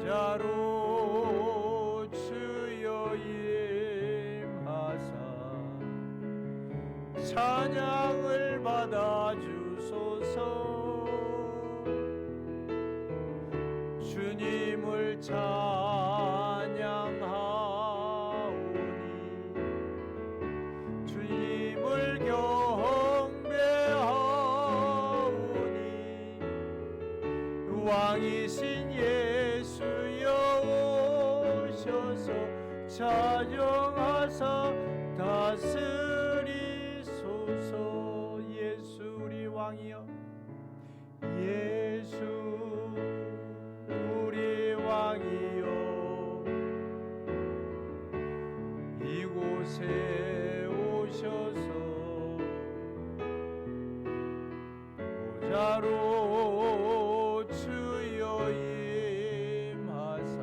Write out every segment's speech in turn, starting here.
보좌로 주여 임하사 찬양을 받아주소서. 주님을 찬양하오니 주님을 경배하오니 왕이신 예수여 오셔서 찬양하사 다스리소서. 예수 우리 왕이여, 예수 우리 왕이여, 이곳에 오셔서 보좌로 주여 임하사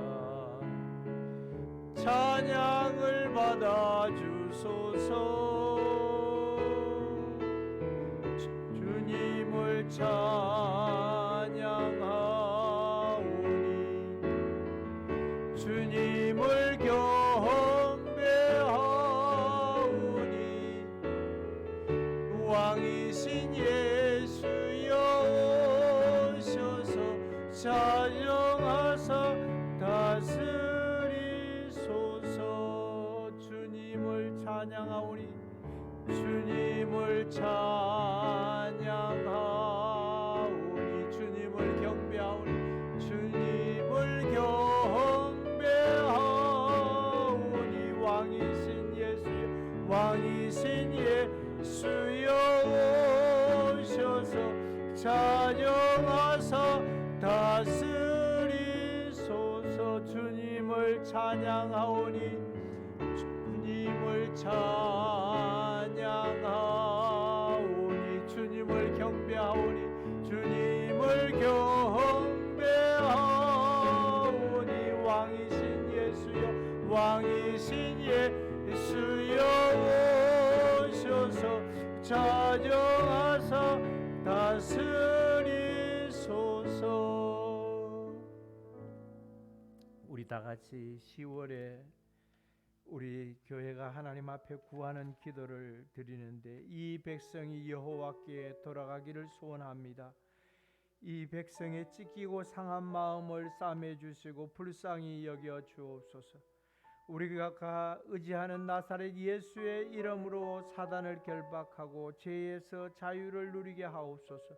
찬양을 받아주소서. 주님을 찬양하오니 주님을 경배하오니 왕이신 예수여 오셔서 찬양하사 다스리소서. 주님을 찬양하오니 주님을 찬양하오니 주님을 경배하오니 주님을 경배하오니 왕이신 예수여, 왕이신 예수여 오셔서 찬양하사 다스리소서. 주님을 찬양하오니 주님을 찬양하오니 주님을 경배하오니 주님을 경배하오니 왕이신 예수여, 왕이신 예수여 오셔서 찬양하사 다스리소서. 우리 다같이 10월에 우리 교회가 하나님 앞에 구하는 기도를 드리는데, 이 백성이 여호와께 돌아가기를 소원합니다. 이 백성의 찢기고 상한 마음을 싸매 주시고 불쌍히 여겨 주옵소서. 우리가 의지하는 나사렛 예수의 이름으로 사단을 결박하고 죄에서 자유를 누리게 하옵소서.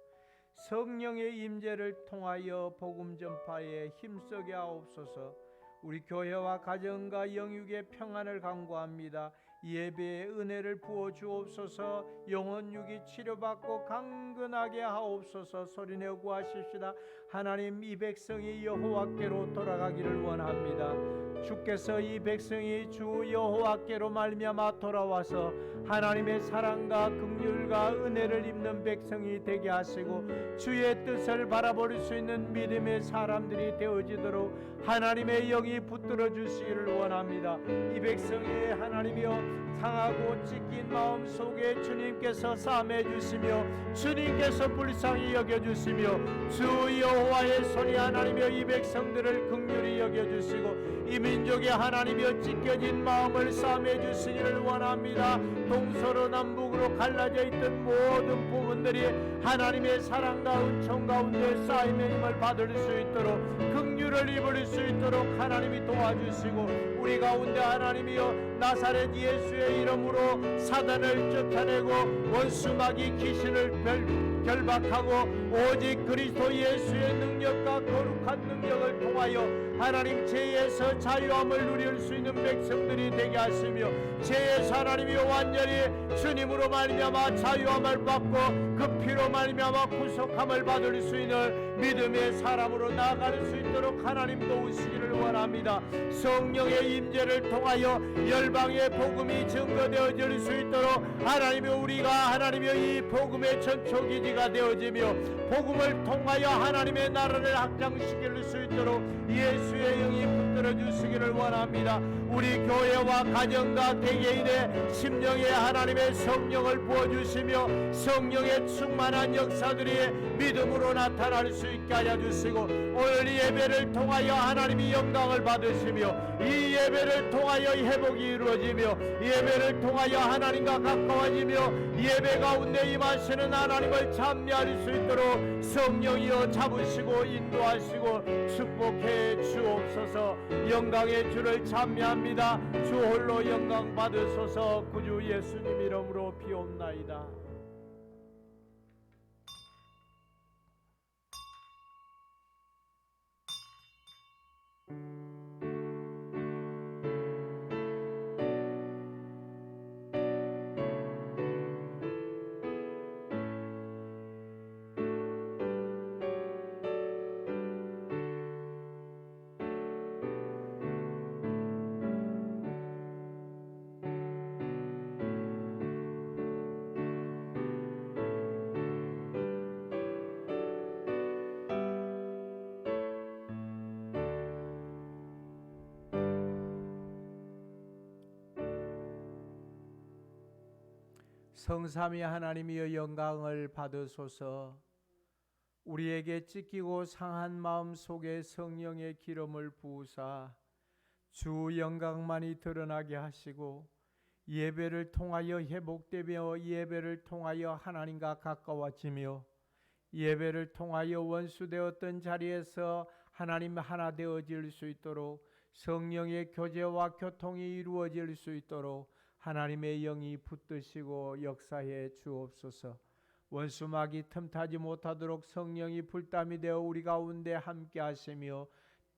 성령의 임재를 통하여 복음 전파에 힘쓰게 하옵소서. 우리 교회와 가정과 영육의 평안을 간구합니다. 예배의 은혜를 부어 주옵소서. 영혼육이 치료받고 강건하게 하옵소서. 소리내어 구하십시다. 하나님, 이 백성이 여호와께로 돌아가기를 원합니다. 주께서 이 백성이 주 여호와께로 말미암아 돌아와서 하나님의 사랑과 긍휼과 은혜를 입는 백성이 되게 하시고 주의 뜻을 바라볼 수 있는 믿음의 사람들이 되어지도록 하나님의 영이 붙들어 주시기를 원합니다. 이 백성의 하나님이여, 상하고 찢긴 마음 속에 주님께서 싸매 주시며 주님께서 불쌍히 여겨 주시며 주 여호와의 손이 하나님이여 이 백성들을 긍휼히 여겨 주시고 이 민족의 하나님이여 찢겨진 마음을 싸매 주시기를 원합니다. 동서로 남북으로 갈라져 있던 모든 부분들이 하나님의 사랑과 은총 가운데 쌓임의 힘을 받을 수 있도록, 긍휼을 입을 수 있도록 하나님이 도와주시고, 우리 가운데 하나님이여 나사렛 예수의 이름으로 사단을 쫓아내고 원수마귀 귀신을 결박하고 오직 그리스도 예수의 능력과 거룩한 능력을 통하여 하나님 죄에서 자유함을 누릴 수 있는 백성들이 되게 하시며, 죄에서 하나님이여 완전히 주님으로 말미암아 자유함을 받고 그 피로 말미암아 구속함을 받을 수 있는 믿음의 사람으로 나아갈 수 있도록 하나님 도우시기를 원합니다. 성령의 임재를 통하여 열방의 복음이 증거되어질 수 있도록 하나님이 우리가 하나님의 이 복음의 전초기지가 되어지며 복음을 통하여 하나님의 나라를 확장시킬 수 있도록 예수의 영이 붙들어 주시기를 원합니다. 우리 교회와 가정과 개개인의 심령에 하나님의 성령을 부어주시며 성령의 충만한 역사들이 믿음으로 나타날 수 있게 하여 주시고, 오늘 이 예배를 통하여 하나님이 영광을 받으시며 이 예배를 통하여 회복이 이루어지며 이 예배를 통하여 하나님과 가까워지며 예배 가운데 임하시는 하나님을 찬미할 수 있도록 성령이여 잡으시고 인도하시고 축복해 주옵소서. 영광의 주를 찬미합니다. 주 홀로 영광 받으소서. 구주 예수님 이름으로 비옵나이다. 성삼위 하나님이여 영광을 받으소서. 우리에게 찢기고 상한 마음 속에 성령의 기름을 부으사 주 영광만이 드러나게 하시고 예배를 통하여 회복되며 예배를 통하여 하나님과 가까워지며 예배를 통하여 원수되었던 자리에서 하나님 하나 되어질 수 있도록 성령의 교제와 교통이 이루어질 수 있도록 하나님의 영이 붙드시고 역사해 주옵소서. 원수막이 틈타지 못하도록 성령이 불담이 되어 우리 가운데 함께 하시며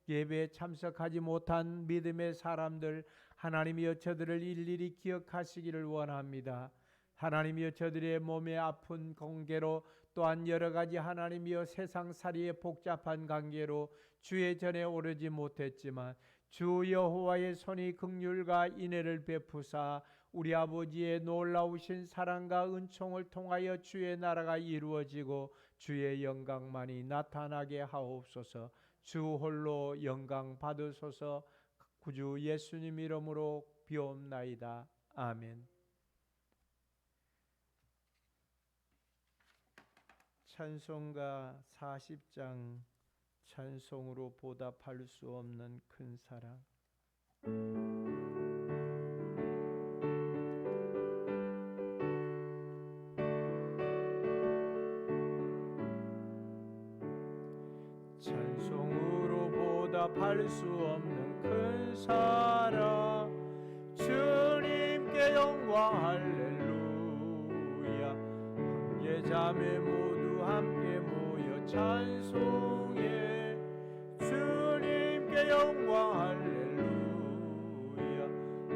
예배에 참석하지 못한 믿음의 사람들 하나님이여 저들을 일일이 기억하시기를 원합니다. 하나님이여 저들의 몸에 아픈 관계로 또한 여러 가지 하나님이여 세상살이의 복잡한 관계로 주의 전에 오르지 못했지만 주 여호와의 손이 긍휼과 인애를 베푸사 우리 아버지의 놀라우신 사랑과 은총을 통하여 주의 나라가 이루어지고 주의 영광만이 나타나게 하옵소서. 주 홀로 영광 받으소서. 구주 예수님 이름으로 비옵나이다. 아멘. 찬송가 40장 찬송으로 보답할 수 없는 큰 사랑. 찬송으로 보답할 수 없는 큰 사랑, 주님께 영광 할렐루야. 형제자매 모두 함께 모여 찬송해 주님께 영광 할렐루야.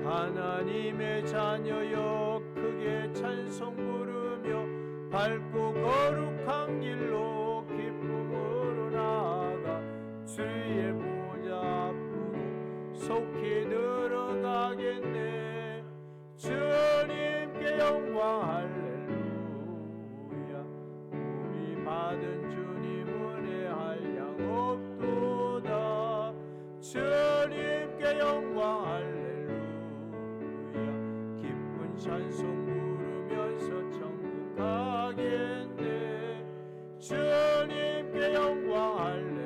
하나님의 자녀여 크게 찬송 부르며 밝고 거룩한 길로 기쁨으로 나아가 주의 보좌 앞으로 속히 들어가겠네. 주님께 영광 할렐루야. 우리 받은 주님 은혜 한량 없도다. 주님께 영광 할렐루야. 기쁜 찬송 부르면서 천국 가겠네. 주님께 영광 할렐루야.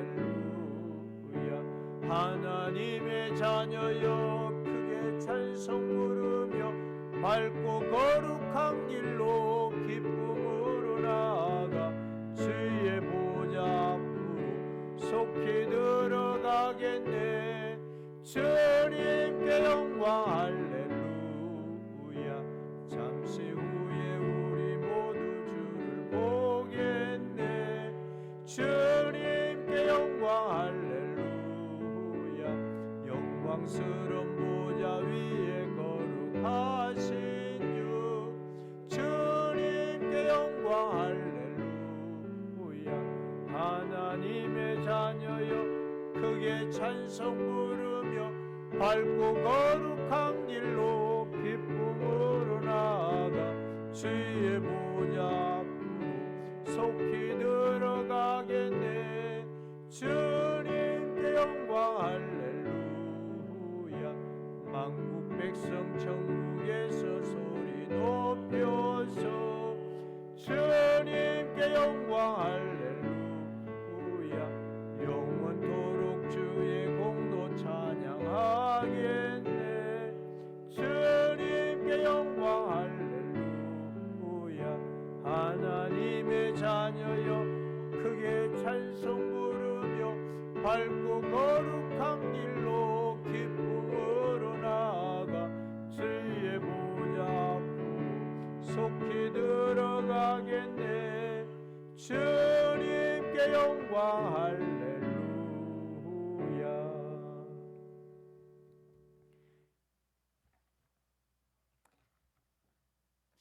하나님의 자녀여 크게 찬송 부르며 밝고 거룩한 길로 기쁨으로 나아가 주의 보좌 앞으로 속히 들어가겠네. 주님께 영광 할렐루야. 잠시 후에 우리 모두 주를 보겠네. 주님께 영광 할렐루야. 영광스러운 보좌 위에 거룩하신 주 주님께 영광 할렐루야. 하나님의 자녀여 크게 찬송 부르며 밝고 거룩한 길로 기쁨으로 나아가 주의 보좌 앞으로 속히 들어가겠네. 주님께 영광 할렐루야. 주의 영광 할렐루야.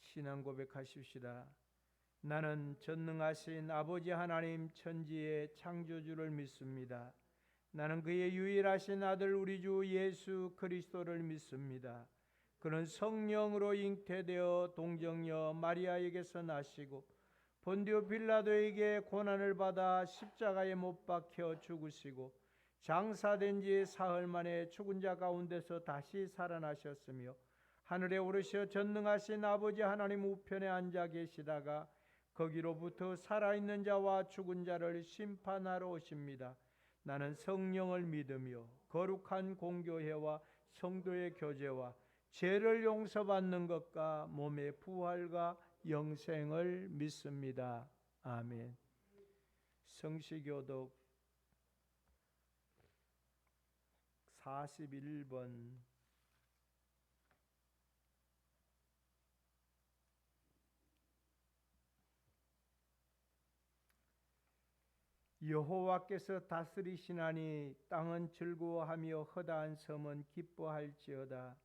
신앙 고백하십시다. 나는 전능하신 아버지 하나님 천지의 창조주를 믿습니다. 나는 그의 유일하신 아들 우리 주 예수 그리스도를 믿습니다. 그는 성령으로 잉태되어 동정녀 마리아에게서 나시고 본디오 빌라도에게 고난을 받아 십자가에 못 박혀 죽으시고 장사된 지 사흘 만에 죽은 자 가운데서 다시 살아나셨으며 하늘에 오르셔 전능하신 아버지 하나님 우편에 앉아 계시다가 거기로부터 살아있는 자와 죽은 자를 심판하러 오십니다. 나는 성령을 믿으며 거룩한 공교회와 성도의 교제와 죄를 용서받는 것과 몸의 부활과 영생을 믿습니다. 아멘. 성시교독 41번 여호와께서 다스리시나니 땅은 즐거워하며 허다한 섬은 기뻐할지어다.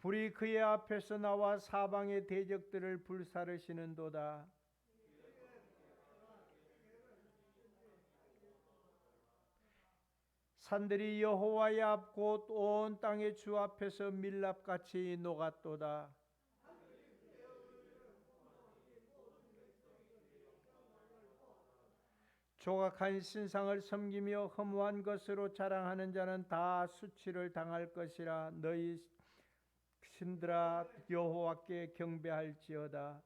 불이 그의 앞에서 나와 사방의 대적들을 불사르시는도다. 산들이 여호와의 앞 곧 온 땅의 주 앞에서 밀랍같이 녹았도다. 조각한 신상을 섬기며 허무한 것으로 자랑하는 자는 다 수치를 당할 것이라. 너희 신들아 여호와께 경배할지어다.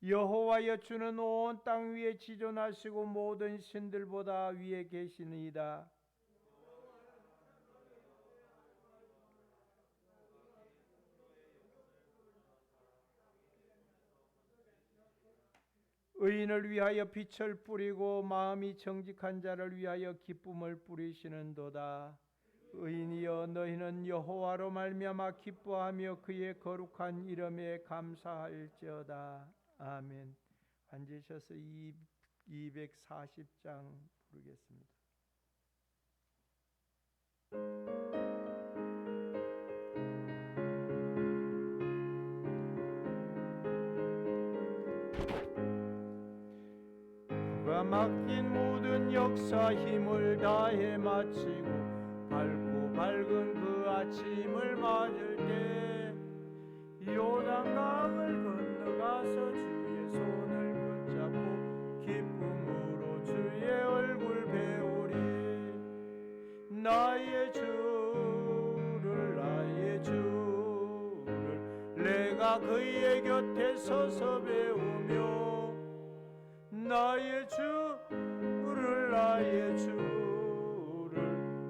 여호와여 주는 온 땅 위에 지존하시고 모든 신들보다 위에 계시니이다. 의인을 위하여 빛을 뿌리고 마음이 정직한 자를 위하여 기쁨을 뿌리시는도다. 의인이여 너희는 여호와로 말미암아 기뻐하며 그의 거룩한 이름에 감사할지어다. 아멘. 앉으셔서 240장 부르겠습니다. 그가 맡긴 모든 역사 힘을 다해 마치고 밝고 밝은 그 아침을 맞을 때 요단강을 건너가서 주의 손을 붙잡고 기쁨으로 주의 얼굴 배우리. 나의 주를 내가 그의 곁에 서서 배우며 나의 주를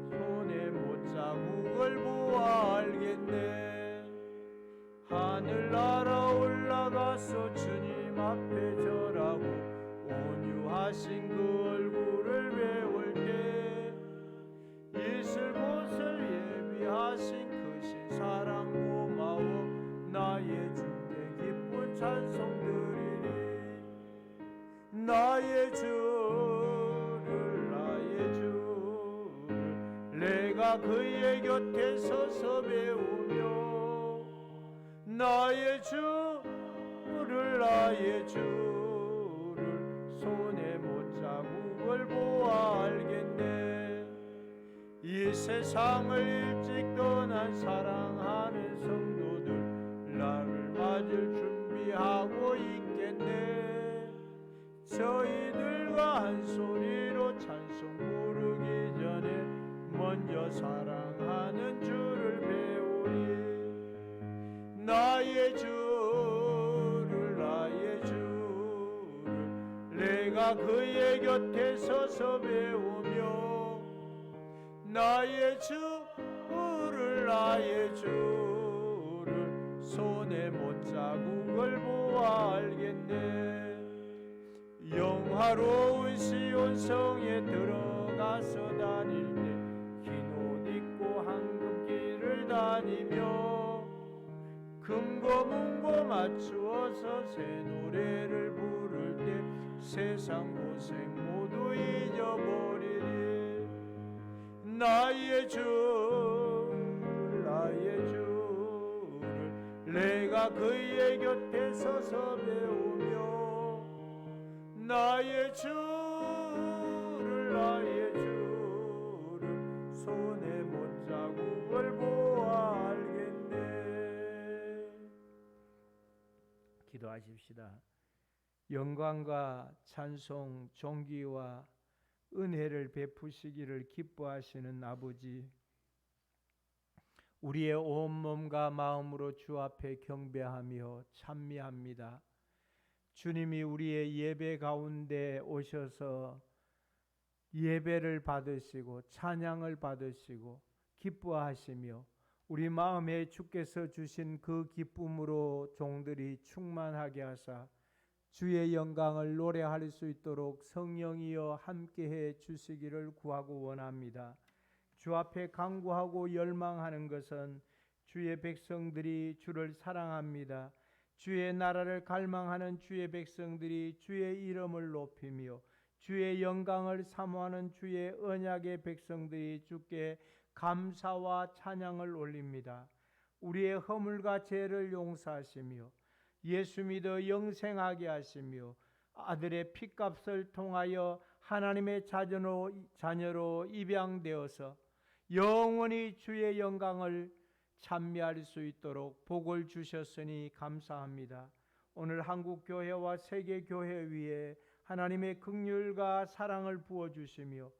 손에 못자국을 보아 알겠네. 하늘 날아 올라가서 주님 앞에 절하고 온유하신 그 얼굴을 배울 때 있을 곳을 예비하신 크신 사랑 고마워 나의 주께 기쁜 찬송 드리리. 나의 주를 내가 그의 곁에 서서 배우며 나의 주를 손에 못자국을 보아 알겠네. 이 세상을 일찍 떠난 사랑하는 성도들 나를 맞을 준비하고 있겠네. 저희들과 한 소리로 찬송 부르기 전에 먼저 사랑하는 주를 배우리. 나의 주를 내가 그의 곁에 서서 배우며 나의 주를 손에 못자국을 보아 알겠네. 영원 평화로운 시온 성에 들어가서 다닐 때 흰 옷 입고 황금길을 다니며 금고 문고 맞추어서 새 노래를 부를 때 세상 고생 모두 잊어버리리. 나의 주 나의 주를 내가 그의 곁에 서서 배우며 나의 주를 손에 못자국을 보아 알겠네. 기도하십시다. 영광과 찬송, 존귀와 은혜를 베푸시기를 기뻐하시는 아버지, 우리의 온 몸과 마음으로 주 앞에 경배하며 찬미합니다. 주님이 우리의 예배 가운데 오셔서 예배를 받으시고 찬양을 받으시고 기뻐하시며 우리 마음에 주께서 주신 그 기쁨으로 종들이 충만하게 하사 주의 영광을 노래할 수 있도록 성령이여 함께해 주시기를 구하고 원합니다. 주 앞에 간구하고 열망하는 것은 주의 백성들이 주를 사랑합니다. 주의 나라를 갈망하는 주의 백성들이 주의 이름을 높이며 주의 영광을 사모하는 주의 언약의 백성들이 주께 감사와 찬양을 올립니다. 우리의 허물과 죄를 용서하시며 예수 믿어 영생하게 하시며 아들의 피값을 통하여 하나님의 자녀로 입양되어서 영원히 주의 영광을 찬미할 수 있도록 복을 주셨으니 감사합니다. 오늘 한국교회와 세계교회 위에 하나님의 긍휼과 사랑을 부어주시며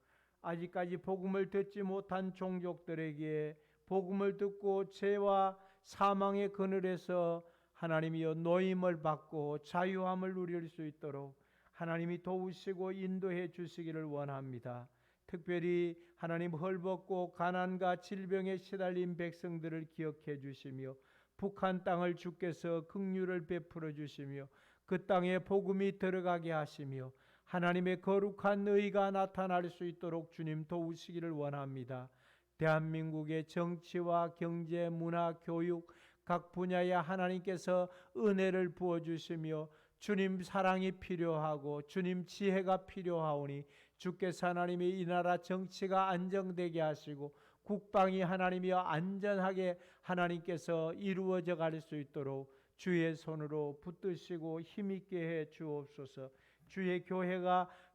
아직까지 복음을 듣지 못한 종족들에게 복음을 듣고 죄와 사망의 그늘에서 하나님이여 노임을 받고 자유함을 누릴 수 있도록 하나님이 도우시고 인도해 주시기를 원합니다. 특별히 하나님 헐벗고 가난과 질병에 시달린 백성들을 기억해 주시며 북한 땅을 주께서 긍휼을 베풀어 주시며 그 땅에 복음이 들어가게 하시며 하나님의 거룩한 의가 나타날 수 있도록 주님 도우시기를 원합니다. 대한민국의 정치와 경제, 문화, 교육 각 분야에 하나님께서 은혜를 부어주시며 주님 사랑이 필요하고 주님 지혜가 필요하오니 주께서 하나님이 이 나라 정치가 안정되게 하시고 국방이 하나님이여 안전하게 하나님께서 이루어져 갈 수 있도록 주의 손으로 붙드시고 힘있게 해 주옵소서. 주의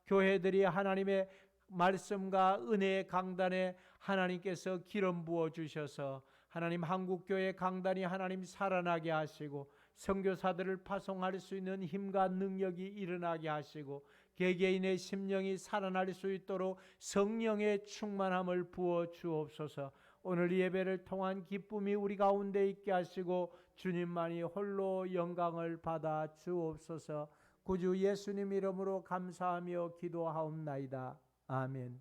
교회들이 하나님의 말씀과 은혜의 강단에 하나님께서 기름 부어 주셔서 하나님 한국교회 강단이 하나님 살아나게 하시고 선교사들을 파송할 수 있는 힘과 능력이 일어나게 하시고 개개인의 심령이 살아날 수 있도록 성령의 충만함을 부어 주옵소서. 오늘 예배를 통한 기쁨이 우리 가운데 있게 하시고 주님만이 홀로 영광을 받아 주옵소서. 구주 예수님 이름으로 감사하며 기도하옵나이다. 아멘.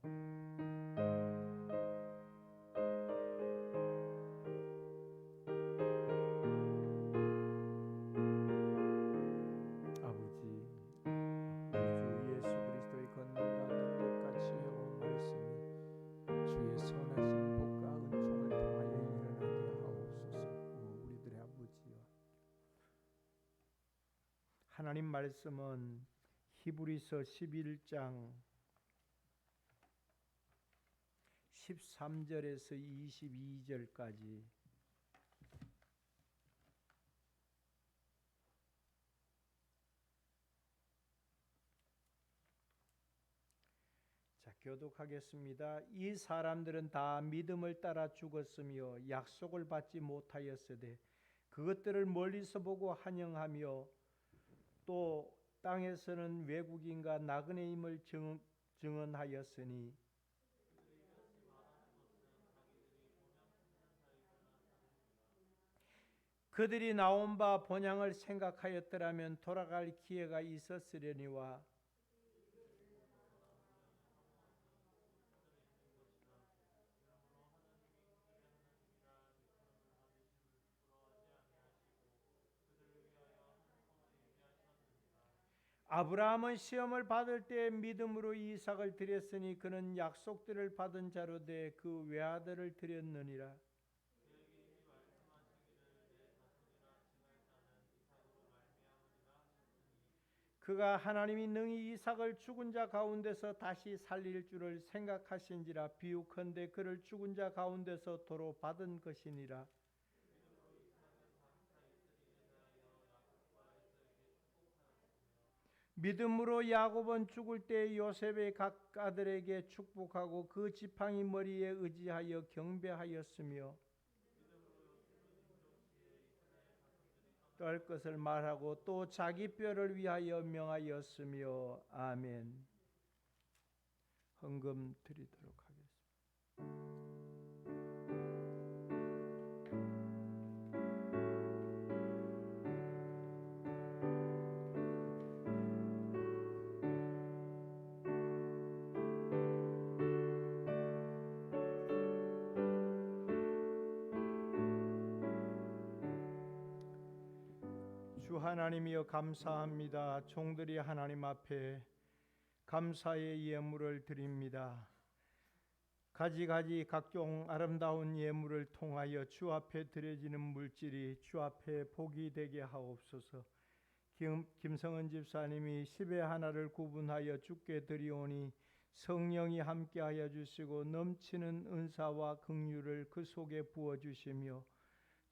하나님 말씀은 히브리서 11장 13절에서 22절까지 교독하겠습니다. 이 사람들은 다 믿음을 따라 죽었으며 약속을 받지 못하였으되 그것들을 멀리서 보고 환영하며 또 땅에서는 외국인과 나그네임을 증언하였으니 그들이 나온 바 본향을 생각하였더라면 돌아갈 기회가 있었으려니와 아브라함은 시험을 받을 때 믿음으로 이삭을 드렸으니 그는 약속들을 받은 자로 돼 그 외아들을 드렸느니라. 그가 하나님이 능히 이삭을 죽은 자 가운데서 다시 살릴 줄을 생각하신지라. 비유컨대 그를 죽은 자 가운데서 도로 받은 것이니라. 믿음으로 야곱은 죽을 때 요셉의 각 아들에게 축복하고 그 지팡이 머리에 의지하여 경배하였으며 떠날 것을 말하고 또 자기 뼈를 위하여 명하였으며. 아멘. 헌금 드리도록 하겠습니다. 주 하나님이여 감사합니다. 종들이 하나님 앞에 감사의 예물을 드립니다. 가지가지 각종 아름다운 예물을 통하여 주 앞에 드려지는 물질이 주 앞에 복이 되게 하옵소서. 김성은 집사님이 10의 하나를 구분하여 주께 드리오니 성령이 함께하여 주시고 넘치는 은사와 긍휼을 그 속에 부어주시며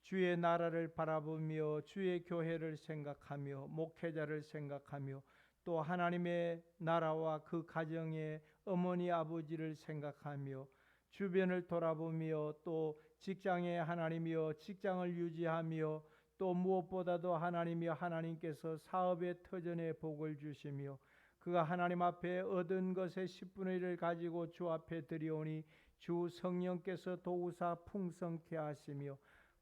주의 나라를 바라보며 주의 교회를 생각하며 목회자를 생각하며 또 하나님의 나라와 그 가정의 어머니 아버지를 생각하며 주변을 돌아보며 또 직장에 하나님이여 직장을 유지하며 또 무엇보다도 하나님이여 하나님께서 사업의 터전에 복을 주시며 그가 하나님 앞에 얻은 것의 10분의 1을 가지고 주 앞에 드리오니 주 성령께서 도우사 풍성케 하시며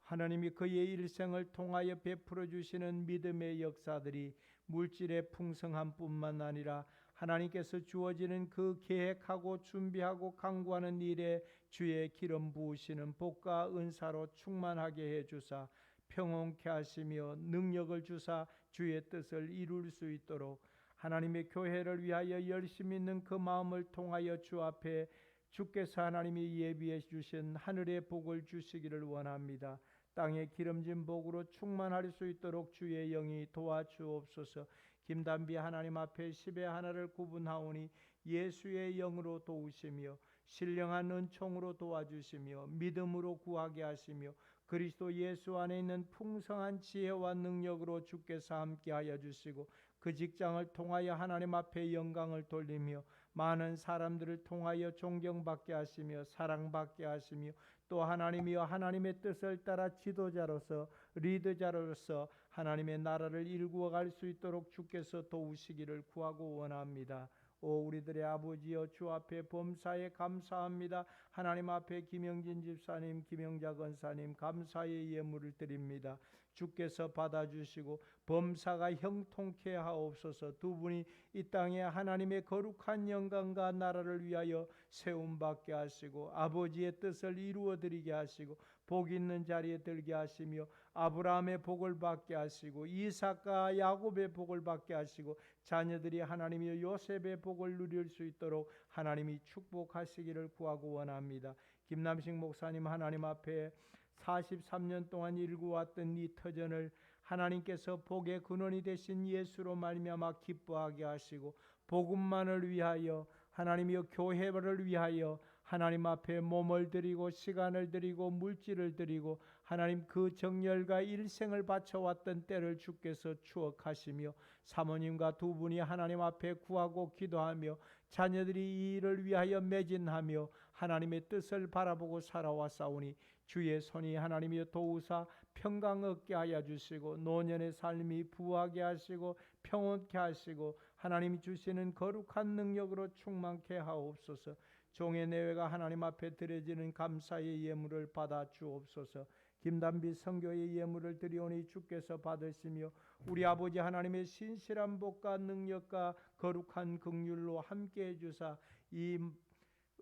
하나님이 그의 일생을 통하여 베풀어 주시는 믿음의 역사들이 물질의 풍성함뿐만 아니라 하나님께서 주어지는 그 계획하고 준비하고 강구하는 일에 주의 기름 부으시는 복과 은사로 충만하게 해주사 평온케 하시며 능력을 주사 주의 뜻을 이룰 수 있도록 하나님의 교회를 위하여 열심히 있는 그 마음을 통하여 주 앞에 주께서 하나님이 예비해 주신 하늘의 복을 주시기를 원합니다. 땅에 기름진 복으로 충만할 수 있도록 주의 영이 도와주옵소서. 김단비 하나님 앞에 10의 하나를 구분하오니 예수의 영으로 도우시며 신령한 은총으로 도와주시며 믿음으로 구하게 하시며 그리스도 예수 안에 있는 풍성한 지혜와 능력으로 주께서 함께하여 주시고 그 직장을 통하여 하나님 앞에 영광을 돌리며 많은 사람들을 통하여 존경받게 하시며 사랑받게 하시며 또 하나님이여 하나님의 뜻을 따라 지도자로서 리더자로서 하나님의 나라를 일구어갈 수 있도록 주께서 도우시기를 구하고 원합니다. 오 우리들의 아버지여 주 앞에 범사에 감사합니다. 하나님 앞에 김영진 집사님 김영자 권사님 감사의 예물을 드립니다. 주께서 받아주시고 범사가 형통케 하옵소서. 두 분이 이 땅에 하나님의 거룩한 영광과 나라를 위하여 세움받게 하시고 아버지의 뜻을 이루어드리게 하시고 복 있는 자리에 들게 하시며 아브라함의 복을 받게 하시고 이삭과 야곱의 복을 받게 하시고 자녀들이 하나님의 요셉의 복을 누릴 수 있도록 하나님이 축복하시기를 구하고 원합니다. 김남식 목사님 하나님 앞에 43년 동안 일구어왔던 이 터전을 하나님께서 복의 근원이 되신 예수로 말미암아 기뻐하게 하시고 복음만을 위하여 하나님이여 교회를 위하여 하나님 앞에 몸을 드리고 시간을 드리고 물질을 드리고 하나님 그 정열과 일생을 바쳐왔던 때를 주께서 추억하시며 사모님과 두 분이 하나님 앞에 구하고 기도하며 자녀들이 이 일을 위하여 매진하며 하나님의 뜻을 바라보고 살아왔사오니 주의 손이 하나님이여 도우사 평강 얻게 하여 주시고 노년의 삶이 부하게 하시고 평온케 하시고 하나님이 주시는 거룩한 능력으로 충만케 하옵소서. 종의 내외가 하나님 앞에 드려지는 감사의 예물을 받아 주옵소서. 김단비 선교의 예물을 드리오니 주께서 받으시며 우리 아버지 하나님의 신실한 복과 능력과 거룩한 긍휼로 함께해 주사 이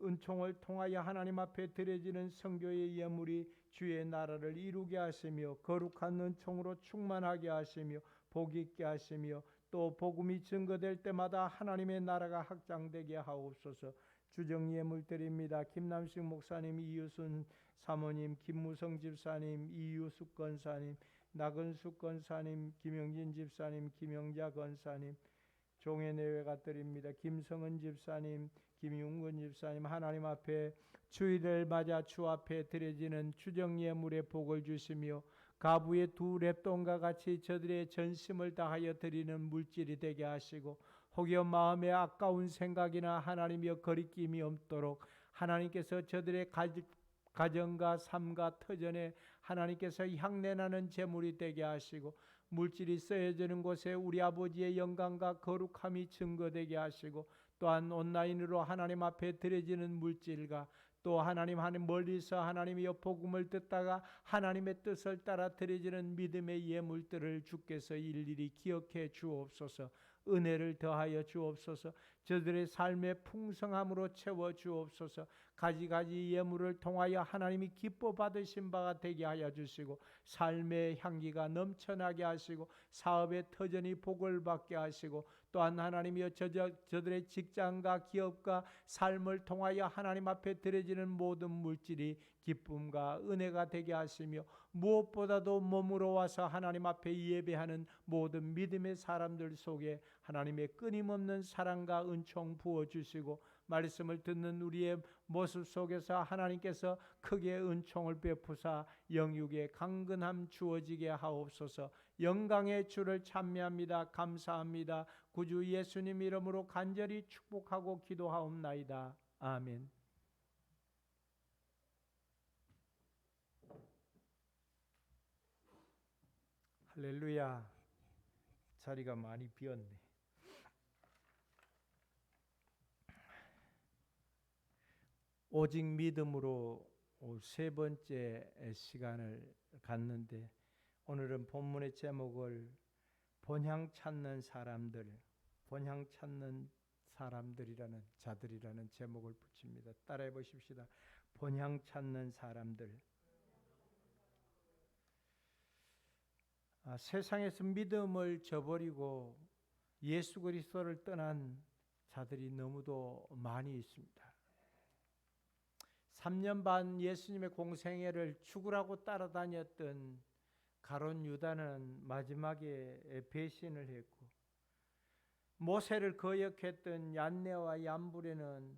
은총을 통하여 하나님 앞에 드려지는 선교의 예물이 주의 나라를 이루게 하시며 거룩한 은총으로 충만하게 하시며 복 있게 하시며 또 복음이 증거될 때마다 하나님의 나라가 확장되게 하옵소서. 주정 예물 드립니다. 김남식 목사님, 이유순 사모님, 김무성 집사님, 이유숙 권사님, 나근숙 권사님, 김영진 집사님, 김영자 권사님, 종회내외가 드립니다. 김성은 집사님, 김윤근 집사님, 하나님 앞에 주일을 맞아 주 앞에 드려지는 주정 예물의 복을 주시며 가부의 두 랩돈과 같이 저들의 전심을 다하여 드리는 물질이 되게 하시고 혹여 마음에 아까운 생각이나 하나님이여 거리낌이 없도록 하나님께서 저들의 가정과 삶과 터전에 하나님께서 향내나는 제물이 되게 하시고 물질이 쓰여지는 곳에 우리 아버지의 영광과 거룩함이 증거되게 하시고 또한 온라인으로 하나님 앞에 드려지는 물질과 또 하나님 멀리서 하나님의 복음을 듣다가 하나님의 뜻을 따라 드려지는 믿음의 예물들을 주께서 일일이 기억해 주옵소서. 은혜를 더하여 주옵소서. 저들의 삶의 풍성함으로 채워 주옵소서. 가지가지 예물을 통하여 하나님이 기뻐 받으신 바가 되게 하여 주시고 삶의 향기가 넘쳐나게 하시고 사업의 터전이 복을 받게 하시고 또한 하나님이여 저들의 직장과 기업과 삶을 통하여 하나님 앞에 드려지는 모든 물질이 기쁨과 은혜가 되게 하시며 무엇보다도 몸으로 와서 하나님 앞에 예배하는 모든 믿음의 사람들 속에 하나님의 끊임없는 사랑과 은총 부어주시고 말씀을 듣는 우리의 모습 속에서 하나님께서 크게 은총을 베푸사 영육의 강건함 주어지게 하옵소서. 영광의 주를 찬미합니다. 감사합니다. 구주 예수님 이름으로 간절히 축복하고 기도하옵나이다. 아멘. 할렐루야. 자리가 많이 비었네. 오직 믿음으로 세 번째 시간을 갖는데 오늘은 본문의 제목을 본향 찾는 사람들, 본향 찾는 사람들이라는 자들이라는 제목을 붙입니다. 따라해 보십시다. 본향 찾는 사람들. 세상에서 믿음을 저버리고 예수 그리스도를 떠난 자들이 너무도 많이 있습니다. 3년 반 예수님의 공생애를 죽으라고 따라다녔던 가룟 유다는 마지막에 배신을 했고 모세를 거역했던 얀네와 얀불에는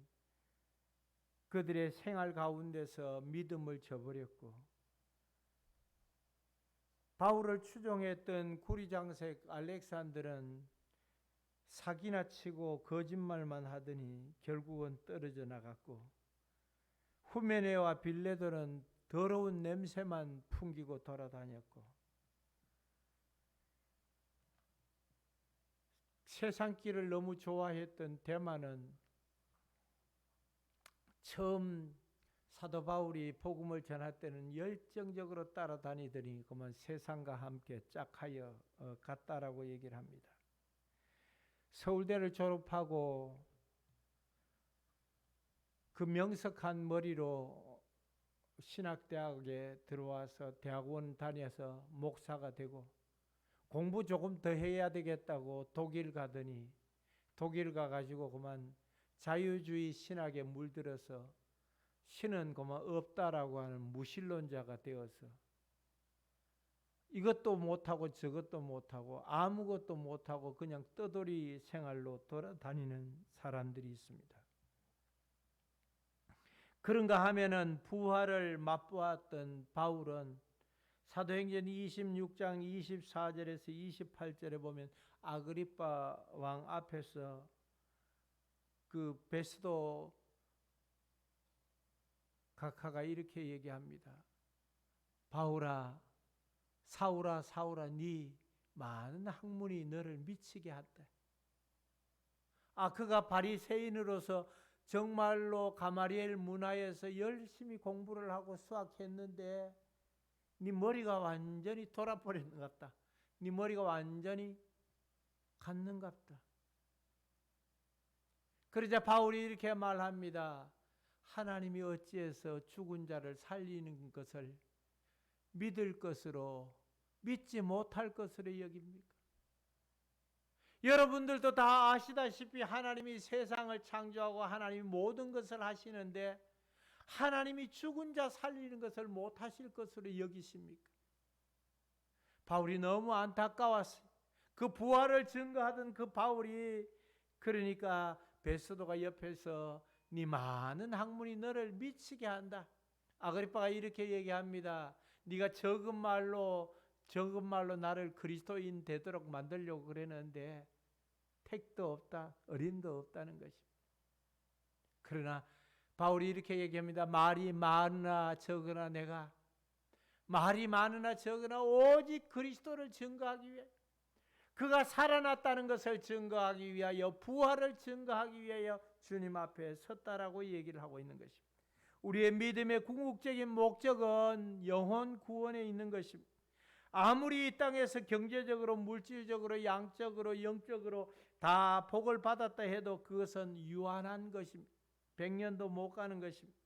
그들의 생활 가운데서 믿음을 저버렸고 바울을 추종했던 구리장색 알렉산더는 사기나 치고 거짓말만 하더니 결국은 떨어져 나갔고 후메네와 빌레도는 더러운 냄새만 풍기고 돌아다녔고 세상길을 너무 좋아했던 데마는 처음 사도 바울이 복음을 전할 때는 열정적으로 따라다니더니 그만 세상과 함께 짝하여 갔다라고 얘기를 합니다. 서울대를 졸업하고 그 명석한 머리로 신학대학에 들어와서 대학원 다녀서 목사가 되고 공부 조금 더 해야 되겠다고 독일 가더니 독일 가가지고 그만 자유주의 신학에 물들어서 신은 그만 없다라고 하는 무신론자가 되어서 이것도 못하고 저것도 못하고 아무것도 못하고 그냥 떠돌이 생활로 돌아다니는 사람들이 있습니다. 그런가 하면은 부활을 맛보았던 바울은 사도행전 26장 24절에서 28절에 보면 아그리빠 왕 앞에서 그 베스도 각하가 이렇게 얘기합니다. 바울아, 사울아, 사울아, 네 많은 학문이 너를 미치게 한다. 그가 바리새인으로서 정말로 가마리엘 문화에서 열심히 공부를 하고 수학했는데 네 머리가 완전히 돌아버린 것 같다. 네 머리가 완전히 갔는 것 같다. 그러자 바울이 이렇게 말합니다. 하나님이 어찌해서 죽은 자를 살리는 것을 믿을 것으로 믿지 못할 것으로 여깁니까? 여러분들도 다 아시다시피 하나님이 세상을 창조하고 하나님이 모든 것을 하시는데 하나님이 죽은 자 살리는 것을 못하실 것으로 여기십니까? 바울이 너무 안타까웠어요. 그 부활을 증거하던 그 바울이, 그러니까 베스도가 옆에서 네 많은 학문이 너를 미치게 한다. 아그리빠가 이렇게 얘기합니다. 네가 적은 말로 나를 그리스도인 되도록 만들려고 그랬는데 택도 없다, 어림도 없다는 것입니다. 그러나 바울이 이렇게 얘기합니다. 말이 많으나 적으나 내가 말이 많으나 적으나 오직 그리스도를 증거하기 위해, 그가 살아났다는 것을 증거하기 위하여, 부활을 증거하기 위하여 주님 앞에 섰다라고 얘기를 하고 있는 것입니다. 우리의 믿음의 궁극적인 목적은 영혼 구원에 있는 것입니다. 아무리 이 땅에서 경제적으로, 물질적으로, 양적으로, 영적으로 다 복을 받았다 해도 그것은 유한한 것입니다. 100년도 못 가는 것입니다.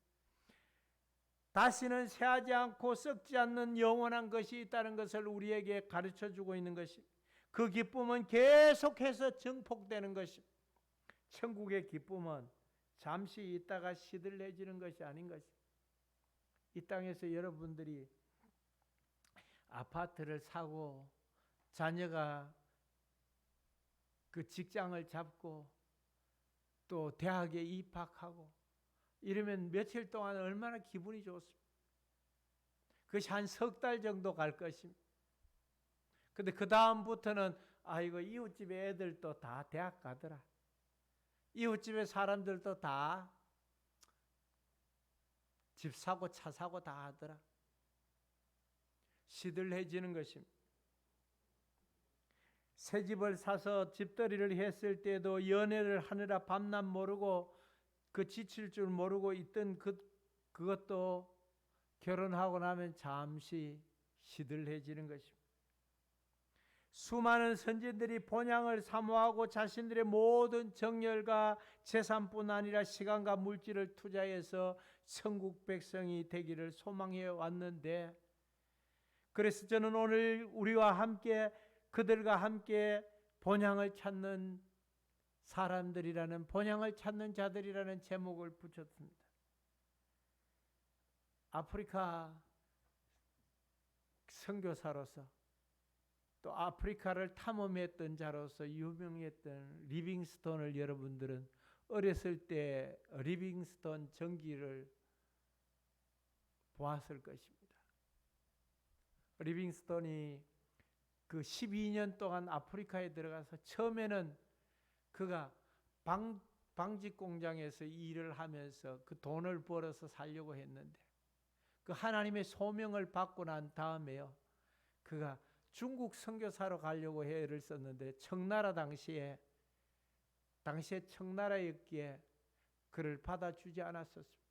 다시는 쇠하지 않고 썩지 않는 영원한 것이 있다는 것을 우리에게 가르쳐주고 있는 것입니다. 그 기쁨은 계속해서 증폭되는 것입니다. 천국의 기쁨은 잠시 있다가 시들해지는 것이 아닌 것입니다. 이 땅에서 여러분들이 아파트를 사고 자녀가 그 직장을 잡고 또 대학에 입학하고 이러면 며칠 동안 얼마나 기분이 좋습니까? 그것이 한 석 달 정도 갈 것입니다. 근데 그 다음부터는 아이고 이웃집에 애들도 다 대학 가더라. 이웃집에 사람들도 다 집 사고 차 사고 다 하더라. 시들해지는 것입니다. 새 집을 사서 집들이를 했을 때도 연애를 하느라 밤낮 모르고 그 지칠 줄 모르고 있던 그것도 결혼하고 나면 잠시 시들해지는 것입니다. 수많은 선진들이 본향을 사모하고 자신들의 모든 정열과 재산뿐 아니라 시간과 물질을 투자해서 천국 백성이 되기를 소망해 왔는데, 그래서 저는 오늘 우리와 함께 그들과 함께 본향을 찾는 사람들이라는, 본향을 찾는 자들이라는 제목을 붙였습니다. 아프리카 선교사로서 또 아프리카를 탐험했던 자로서 유명했던 리빙스톤을 여러분들은 어렸을 때 리빙스톤 전기를 보았을 것입니다. 리빙스톤이 그 12년 동안 아프리카에 들어가서 처음에는 그가 방직 공장에서 일을 하면서 그 돈을 벌어서 살려고 했는데, 그 하나님의 소명을 받고 난 다음에요, 그가 중국 선교사로 가려고 애를 썼는데 청나라 당시에 청나라였기에 그를 받아주지 않았었습니다.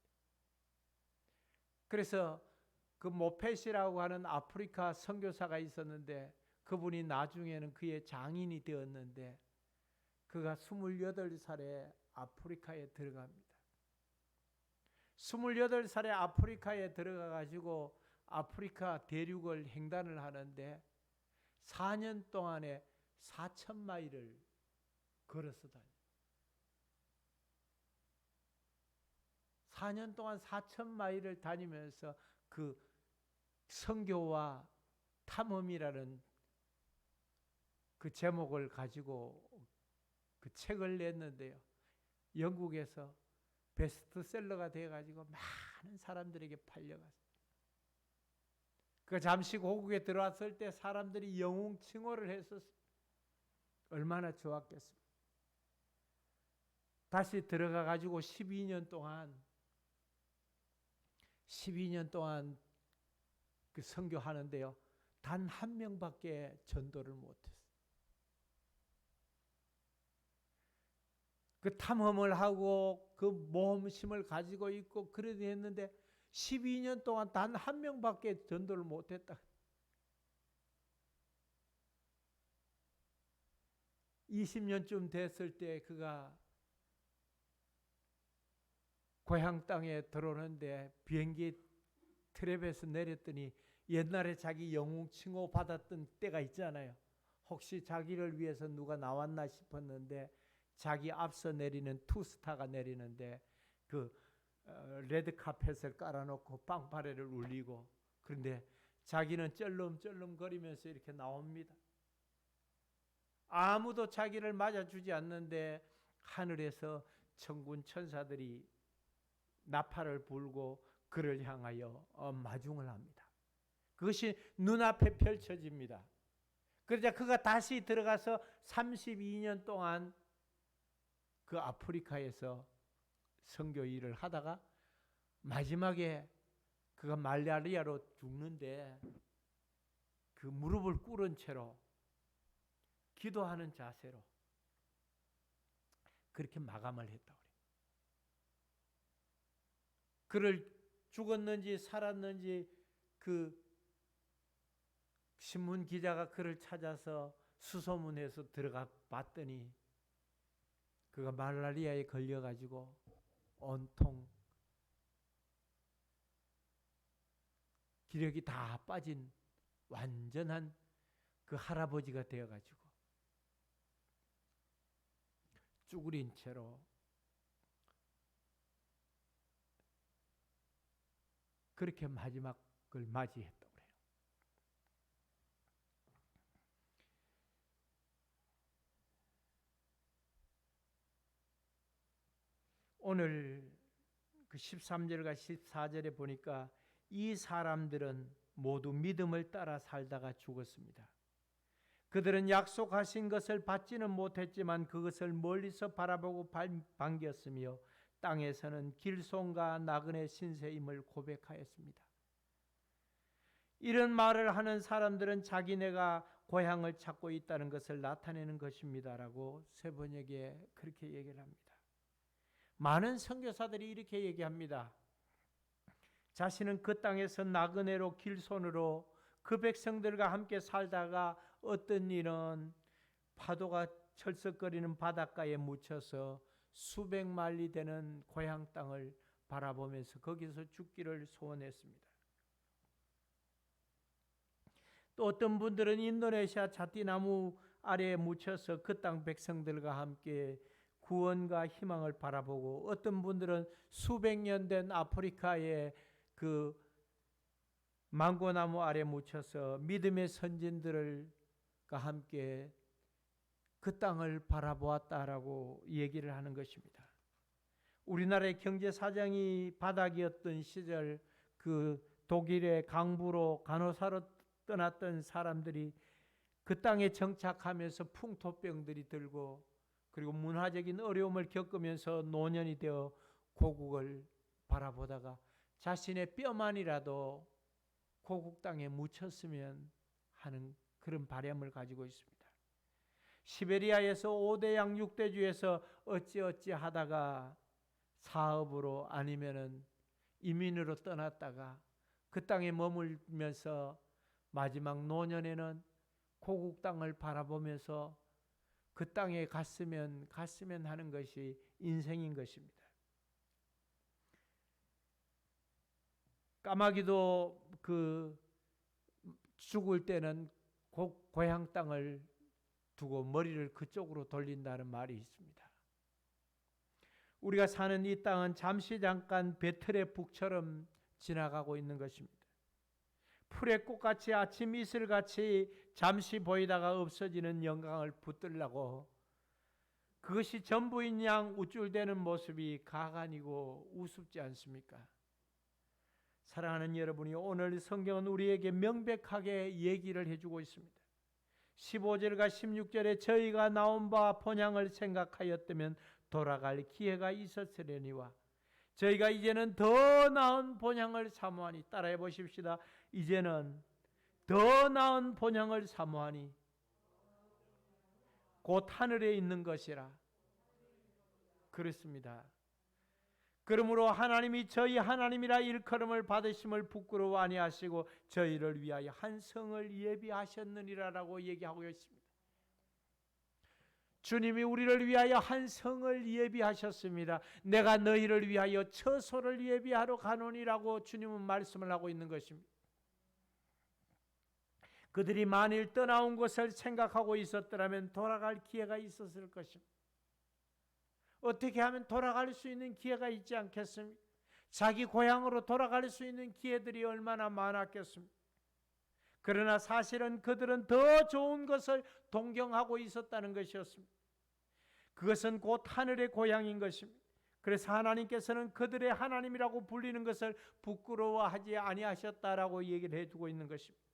그래서 그 모펫이라고 하는 아프리카 선교사가 있었는데 그분이 나중에는 그의 장인이 되었는데, 그가 28살에 아프리카에 들어갑니다. 28살에 아프리카에 들어가 가지고 아프리카 대륙을 횡단을 하는데 4년 동안에 4,000마일을 걸어서 다녀요. 4년 동안 4,000마일을 다니면서 그 선교와 탐험이라는 그 제목을 가지고 그 책을 냈는데요, 영국에서 베스트셀러가 되어가지고 많은 사람들에게 팔려갔어요. 그 잠시 고국에 들어왔을 때 사람들이 영웅 칭호를 했었어요. 얼마나 좋았겠습니까? 다시 들어가 가지고 12년 동안 그 선교하는데요, 단 한 명밖에 전도를 못했어요. 그 탐험을 하고 그 모험심을 가지고 있고 그래도 했는데 12년 동안 단 한 명밖에 전도를 못했다. 20년쯤 됐을 때 그가 고향 땅에 들어오는데 비행기 트랩에서 내렸더니 옛날에 자기 영웅 칭호 받았던 때가 있잖아요. 혹시 자기를 위해서 누가 나왔나 싶었는데 자기 앞서 내리는 투스타가 내리는데 그 레드 카펫을 깔아놓고 빵파레를 울리고, 그런데 자기는 쩔름쩔름 거리면서 이렇게 나옵니다. 아무도 자기를 맞아주지 않는데 하늘에서 천군 천사들이 나팔을 불고 그를 향하여 마중을 합니다. 그것이 눈앞에 펼쳐집니다. 그러자 그가 다시 들어가서 32년 동안 그 아프리카에서 선교 일을 하다가 마지막에 그가 말라리아로 죽는데 그 무릎을 꿇은 채로 기도하는 자세로 그렇게 마감을 했다고 그래요. 그를 죽었는지 살았는지 그 신문 기자가 그를 찾아서 수소문해서 들어가 봤더니 그가 말라리아에 걸려가지고 온통 기력이 다 빠진 완전한 그 할아버지가 되어가지고 쭈그린 채로 그렇게 마지막을 맞이했다고 그래요. 오늘 그 13절과 14절에 보니까 이 사람들은 모두 믿음을 따라 살다가 죽었습니다. 그들은 약속하신 것을 받지는 못했지만 그것을 멀리서 바라보고 반겼으며 땅에서는 길손과 나그네 신세임을 고백하였습니다. 이런 말을 하는 사람들은 자기네가 고향을 찾고 있다는 것을 나타내는 것입니다라고 세번역에 그렇게 얘기를 합니다. 많은 선교사들이 이렇게 얘기합니다. 자신은 그 땅에서 나그네로 길손으로 그 백성들과 함께 살다가 어떤 일은 파도가 철썩거리는 바닷가에 묻혀서 수백 마일이 되는 고향 땅을 바라보면서 거기서 죽기를 소원했습니다. 또 어떤 분들은 인도네시아 잣띠나무 아래에 묻혀서 그 땅 백성들과 함께 구원과 희망을 바라보고, 어떤 분들은 수백 년 된 아프리카의 그 망고나무 아래 묻혀서 믿음의 선진들과 함께 그 땅을 바라보았다라고 얘기를 하는 것입니다. 우리나라의 경제 사정이 바닥이었던 시절 그 독일의 강부로 간호사로 떠났던 사람들이 그 땅에 정착하면서 풍토병들이 들고 그리고 문화적인 어려움을 겪으면서 노년이 되어 고국을 바라보다가 자신의 뼈만이라도 고국 땅에 묻혔으면 하는 그런 바람을 가지고 있습니다. 시베리아에서 5대양 6대주에서 어찌어찌 하다가 사업으로 아니면은 이민으로 떠났다가 그 땅에 머물면서 마지막 노년에는 고국 땅을 바라보면서 그 땅에 갔으면 하는 것이 인생인 것입니다. 까마귀도 그 죽을 때는 고향 땅을 두고 머리를 그쪽으로 돌린다는 말이 있습니다. 우리가 사는 이 땅은 잠시 잠깐 배틀의 북처럼 지나가고 있는 것입니다. 풀의 꽃같이 아침 이슬같이 잠시 보이다가 없어지는 영광을 붙들라고 그것이 전부인 양 우쭐대는 모습이 가관이고 우습지 않습니까? 사랑하는 여러분이, 오늘 성경은 우리에게 명백하게 얘기를 해주고 있습니다. 15절과 16절에 저희가 나온 바 본향을 생각하였다면 돌아갈 기회가 있었으려니와 저희가 이제는 더 나은 본향을 사모하니, 따라해 보십시다. 이제는 더 나은 본향을 사모하니 곧 하늘에 있는 것이라. 그렇습니다. 그러므로 하나님이 저희 하나님이라 일컬음을 받으심을 부끄러워 아니하시고 저희를 위하여 한 성을 예비하셨느니라라고 얘기하고 있습니다. 주님이 우리를 위하여 한 성을 예비하셨습니다. 내가 너희를 위하여 처소를 예비하러 가노니라고 주님은 말씀을 하고 있는 것입니다. 그들이 만일 떠나온 것을 생각하고 있었더라면 돌아갈 기회가 있었을 것입니다. 어떻게 하면 돌아갈 수 있는 기회가 있지 않겠습니까? 자기 고향으로 돌아갈 수 있는 기회들이 얼마나 많았겠습니까? 그러나 사실은 그들은 더 좋은 것을 동경하고 있었다는 것이었습니다. 그것은 곧 하늘의 고향인 것입니다. 그래서 하나님께서는 그들의 하나님이라고 불리는 것을 부끄러워하지 아니하셨다라고 얘기를 해주고 있는 것입니다.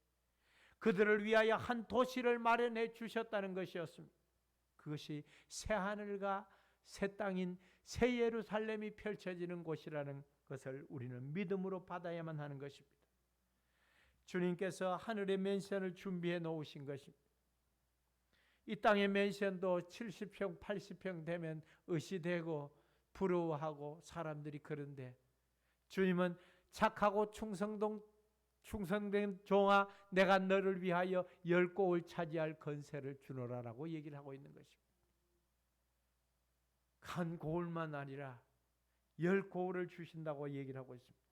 그들을 위하여 한 도시를 마련해 주셨다는 것이었습니다. 그것이 새 하늘과 새 땅인 새 예루살렘이 펼쳐지는 곳이라는 것을 우리는 믿음으로 받아야만 하는 것입니다. 주님께서 하늘의 맨션을 준비해 놓으신 것입니다. 이 땅의 맨션도 70평, 80평 되면 의시되고 부러워하고 사람들이 그런데 주님은 착하고 충성된 종아, 내가 너를 위하여 10고을 차지할 건세를 주노라라고 얘기를 하고 있는 것입니다. 한 고을만 아니라 10고을을 주신다고 얘기를 하고 있습니다.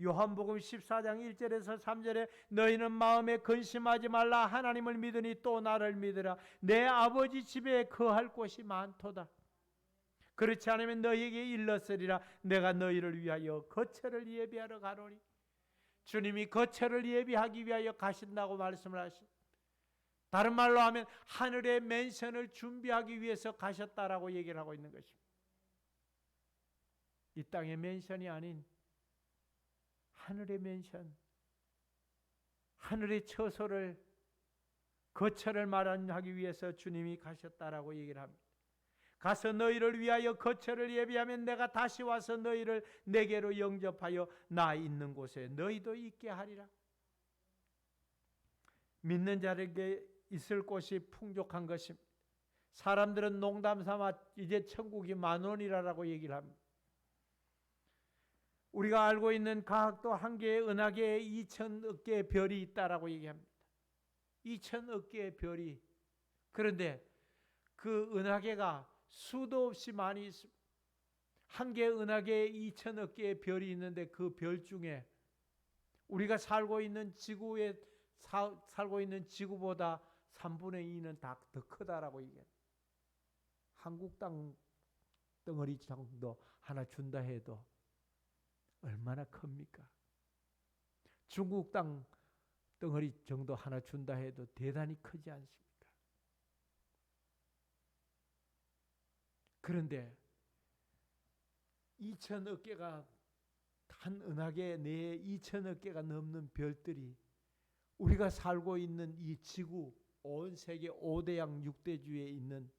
요한복음 14장 1절에서 3절에 너희는 마음에 근심하지 말라. 하나님을 믿으니 또 나를 믿으라. 내 아버지 집에 거할 곳이 많도다. 그렇지 않으면 너희에게 일렀으리라. 내가 너희를 위하여 거처를 예비하러 가노니. 주님이 거처를 예비하기 위하여 가신다고 말씀을 하십니다. 다른 말로 하면 하늘의 맨션을 준비하기 위해서 가셨다라고 얘기를 하고 있는 것입니다. 이 땅의 맨션이 아닌 하늘의 맨션, 하늘의 처소를, 거처를 마련하기 위해서 주님이 가셨다라고 얘기를 합니다. 가서 너희를 위하여 거처를 예비하면 내가 다시 와서 너희를 내게로 영접하여 나 있는 곳에 너희도 있게 하리라. 믿는 자에게 있을 곳이 풍족한 것입니다. 사람들은 농담 삼아 이제 천국이 10,000원이라고 얘기를 합니다. 우리가 알고 있는 과학도 한 개의 은하계에 2,000억 개의 별이 있다라고 얘기합니다. 2,000억 개의 별이. 그런데 그 은하계가 수도 없이 많이 있습니다. 한 개의 은하계에 2,000억 개의 별이 있는데 그 별 중에 우리가 살고 있는 살고 있는 지구보다 3분의 2는 다 더 크다라고 얘기합니다. 한국 땅 덩어리 정도 하나 준다 해도 얼마나 큽니까? 중국 땅 덩어리 정도 하나 준다 해도 대단히 크지 않습니까? 그런데 2,000억 개가 한 은하계 내에 2,000억 개가 넘는 별들이 우리가 살고 있는 이 지구, 온 세계 5대양 6대주에 있는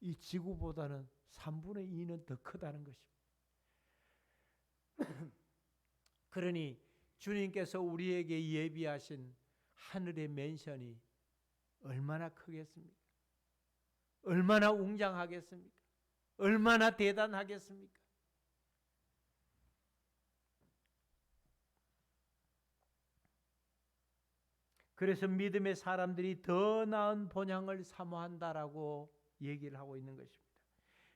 이 지구보다는 3분의 2는 더 크다는 것입니다. 그러니 주님께서 우리에게 예비하신 하늘의 맨션이 얼마나 크겠습니까? 얼마나 웅장하겠습니까? 얼마나 대단하겠습니까? 그래서 믿음의 사람들이 더 나은 본향을 사모한다라고 얘기를 하고 있는 것입니다.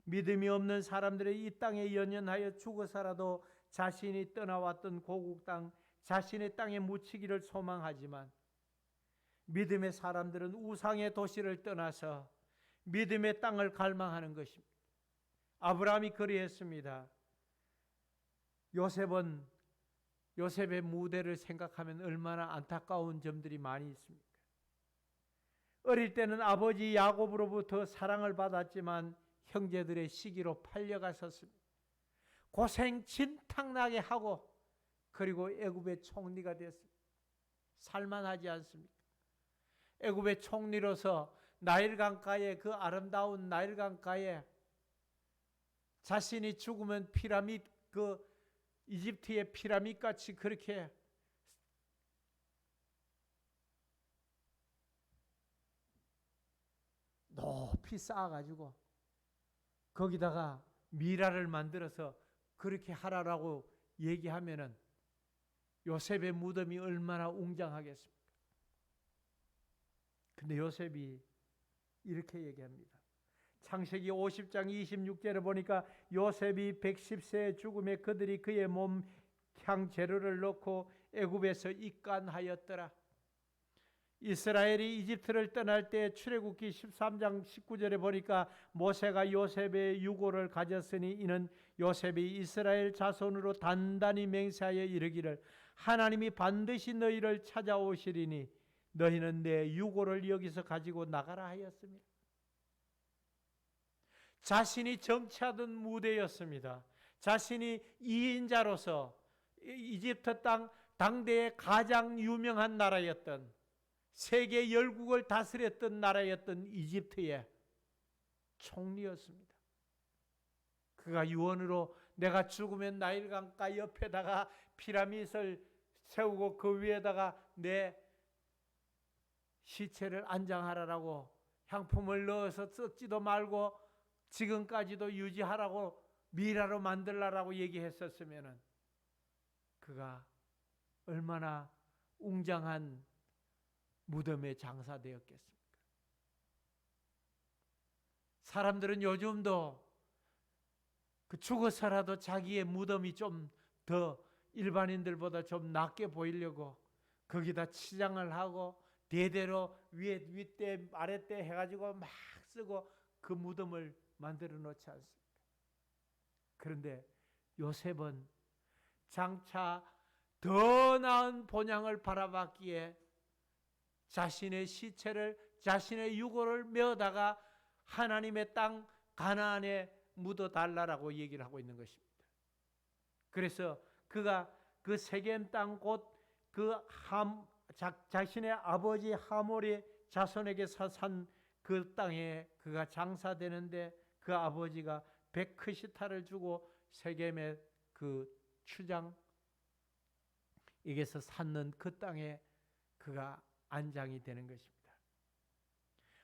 믿음이 없는 사람들이 이 땅에 연연하여 죽어서라도 자신이 떠나왔던 고국 땅, 자신의 땅에 묻히기를 소망하지만 믿음의 사람들은 우상의 도시를 떠나서 믿음의 땅을 갈망하는 것입니다. 아브라함이 그리했습니다. 요셉의 무대를 생각하면 얼마나 안타까운 점들이 많이 있습니까? 어릴 때는 아버지 야곱으로부터 사랑을 받았지만 형제들의 시기로 팔려갔었습니다. 고생 진탕나게 하고 그리고 애굽의 총리가 됐습니다. 살만하지 않습니까? 애굽의 총리로서 나일강가에, 그 아름다운 나일강가에 자신이 죽으면 피라밋, 그 이집트의 피라밋 같이 그렇게 높이 쌓아가지고 거기다가 미라를 만들어서 그렇게 하라라고 얘기하면은 요셉의 무덤이 얼마나 웅장하겠습니까? 근데 요셉이 이렇게 얘기합니다. 창세기 50장 26절에 보니까 요셉이 110세의 죽음에 그들이 그의 몸 향 재료를 넣고 애굽에서 입간하였더라. 이스라엘이 이집트를 떠날 때 출애굽기 13장 19절에 보니까 모세가 요셉의 유고를 가졌으니 이는 요셉이 이스라엘 자손으로 단단히 맹세하여 이르기를 하나님이 반드시 너희를 찾아오시리니 너희는 내 유고를 여기서 가지고 나가라 하였습니다. 자신이 정치하던 무대였습니다. 자신이 2인자로서 이집트 땅 당대의 가장 유명한 나라였던, 세계 열국을 다스렸던 나라였던 이집트의 총리였습니다. 그가 유언으로 내가 죽으면 나일강가 옆에다가 피라밋을 세우고 그 위에다가 내 시체를 안장하라라고, 향품을 넣어서 썩지도 말고 지금까지도 유지하라고, 미라로 만들라라고 얘기했었으면 그가 얼마나 웅장한 무덤에 장사되었겠습니까? 사람들은 요즘도 죽어서라도 자기의 무덤이 좀 더 일반인들보다 좀 낫게 보이려고 거기다 치장을 하고 대대로 윗대 아랫대 해가지고 막 쓰고 그 무덤을 만들어 놓지 않습니까? 그런데 요셉은 장차 더 나은 본향을 바라봤기에 자신의 시체를, 자신의 유고를 메어다가 하나님의 땅 가나안에 묻어달라고 얘기를 하고 있는 것입니다. 그래서 그가 그 세겜 땅 곧 자신의 아버지 하몰의 자손에게서 산 그 땅에 그가 장사되는데 그 아버지가 백크시타를 주고 세겜의 그 추장에게서 샀는 그 땅에 그가 안장이 되는 것입니다.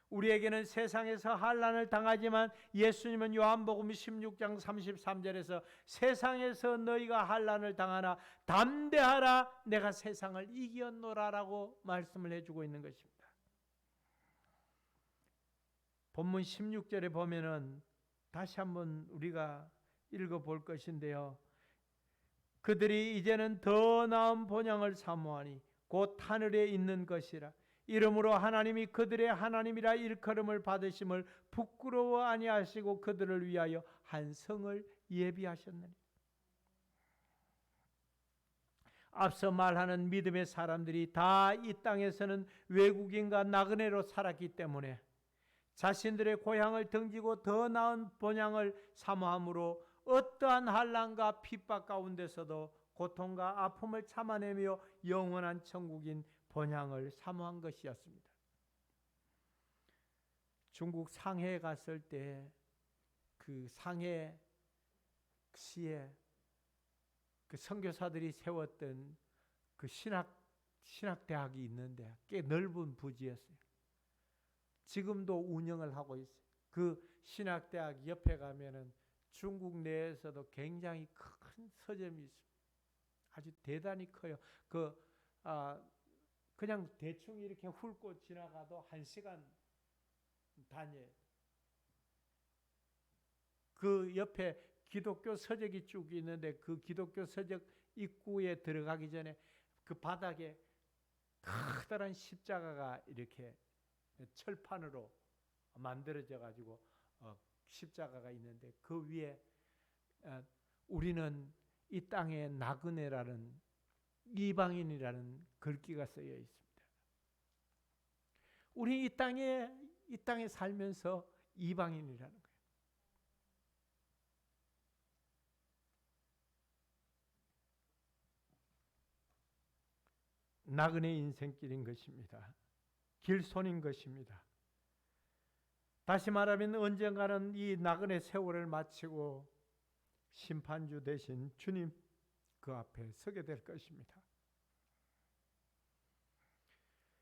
우리에게는 세상에서 환난을 당하지만 예수님은 요한복음 16장 33절에서 세상에서 너희가 환난을 당하나 담대하라 내가 세상을 이겼노라라고 말씀을 해주고 있는 것입니다. 본문 16절에 보면은 다시 한번 우리가 읽어볼 것인데요. 그들이 이제는 더 나은 본향을 사모하니 곧 하늘에 있는 것이라. 이러므로 하나님이 그들의 하나님이라 일컬음을 받으심을 부끄러워 아니하시고 그들을 위하여 한 성을 예비하셨느니. 앞서 말하는 믿음의 사람들이 다 이 땅에서는 외국인과 나그네로 살았기 때문에 자신들의 고향을 등지고 더 나은 본향을 사모함으로 어떠한 환난과 핍박 가운데서도 고통과 아픔을 참아내며 영원한 천국인 본향을 사모한 것이었습니다. 중국 상해에 갔을 때 그 상해시에 그 선교사들이 세웠던 그 신학대학이 있는데 꽤 넓은 부지였어요. 지금도 운영을 하고 있어요. 그 신학대학 옆에 가면은 중국 내에서도 굉장히 큰 서점이 있습니다. 아주 대단히 커요. 그냥 대충 이렇게 훑고 지나가도 1시간 단위예요. 그 옆에 기독교 서적이 쭉 있는데 그 기독교 서적 입구에 들어가기 전에 그 바닥에 커다란 십자가가 이렇게 철판으로 만들어져 가지고 십자가가 있는데 그 위에 우리는 이 땅의 나그네라는 이방인이라는 글귀가 쓰여 있습니다. 우리 이 땅에 살면서 이방인이라는 거예요. 나그네 인생길인 것입니다. 길손인 것입니다. 다시 말하면 언젠가는 이 나그네 세월을 마치고 심판주 대신 주님 그 앞에 서게 될 것입니다.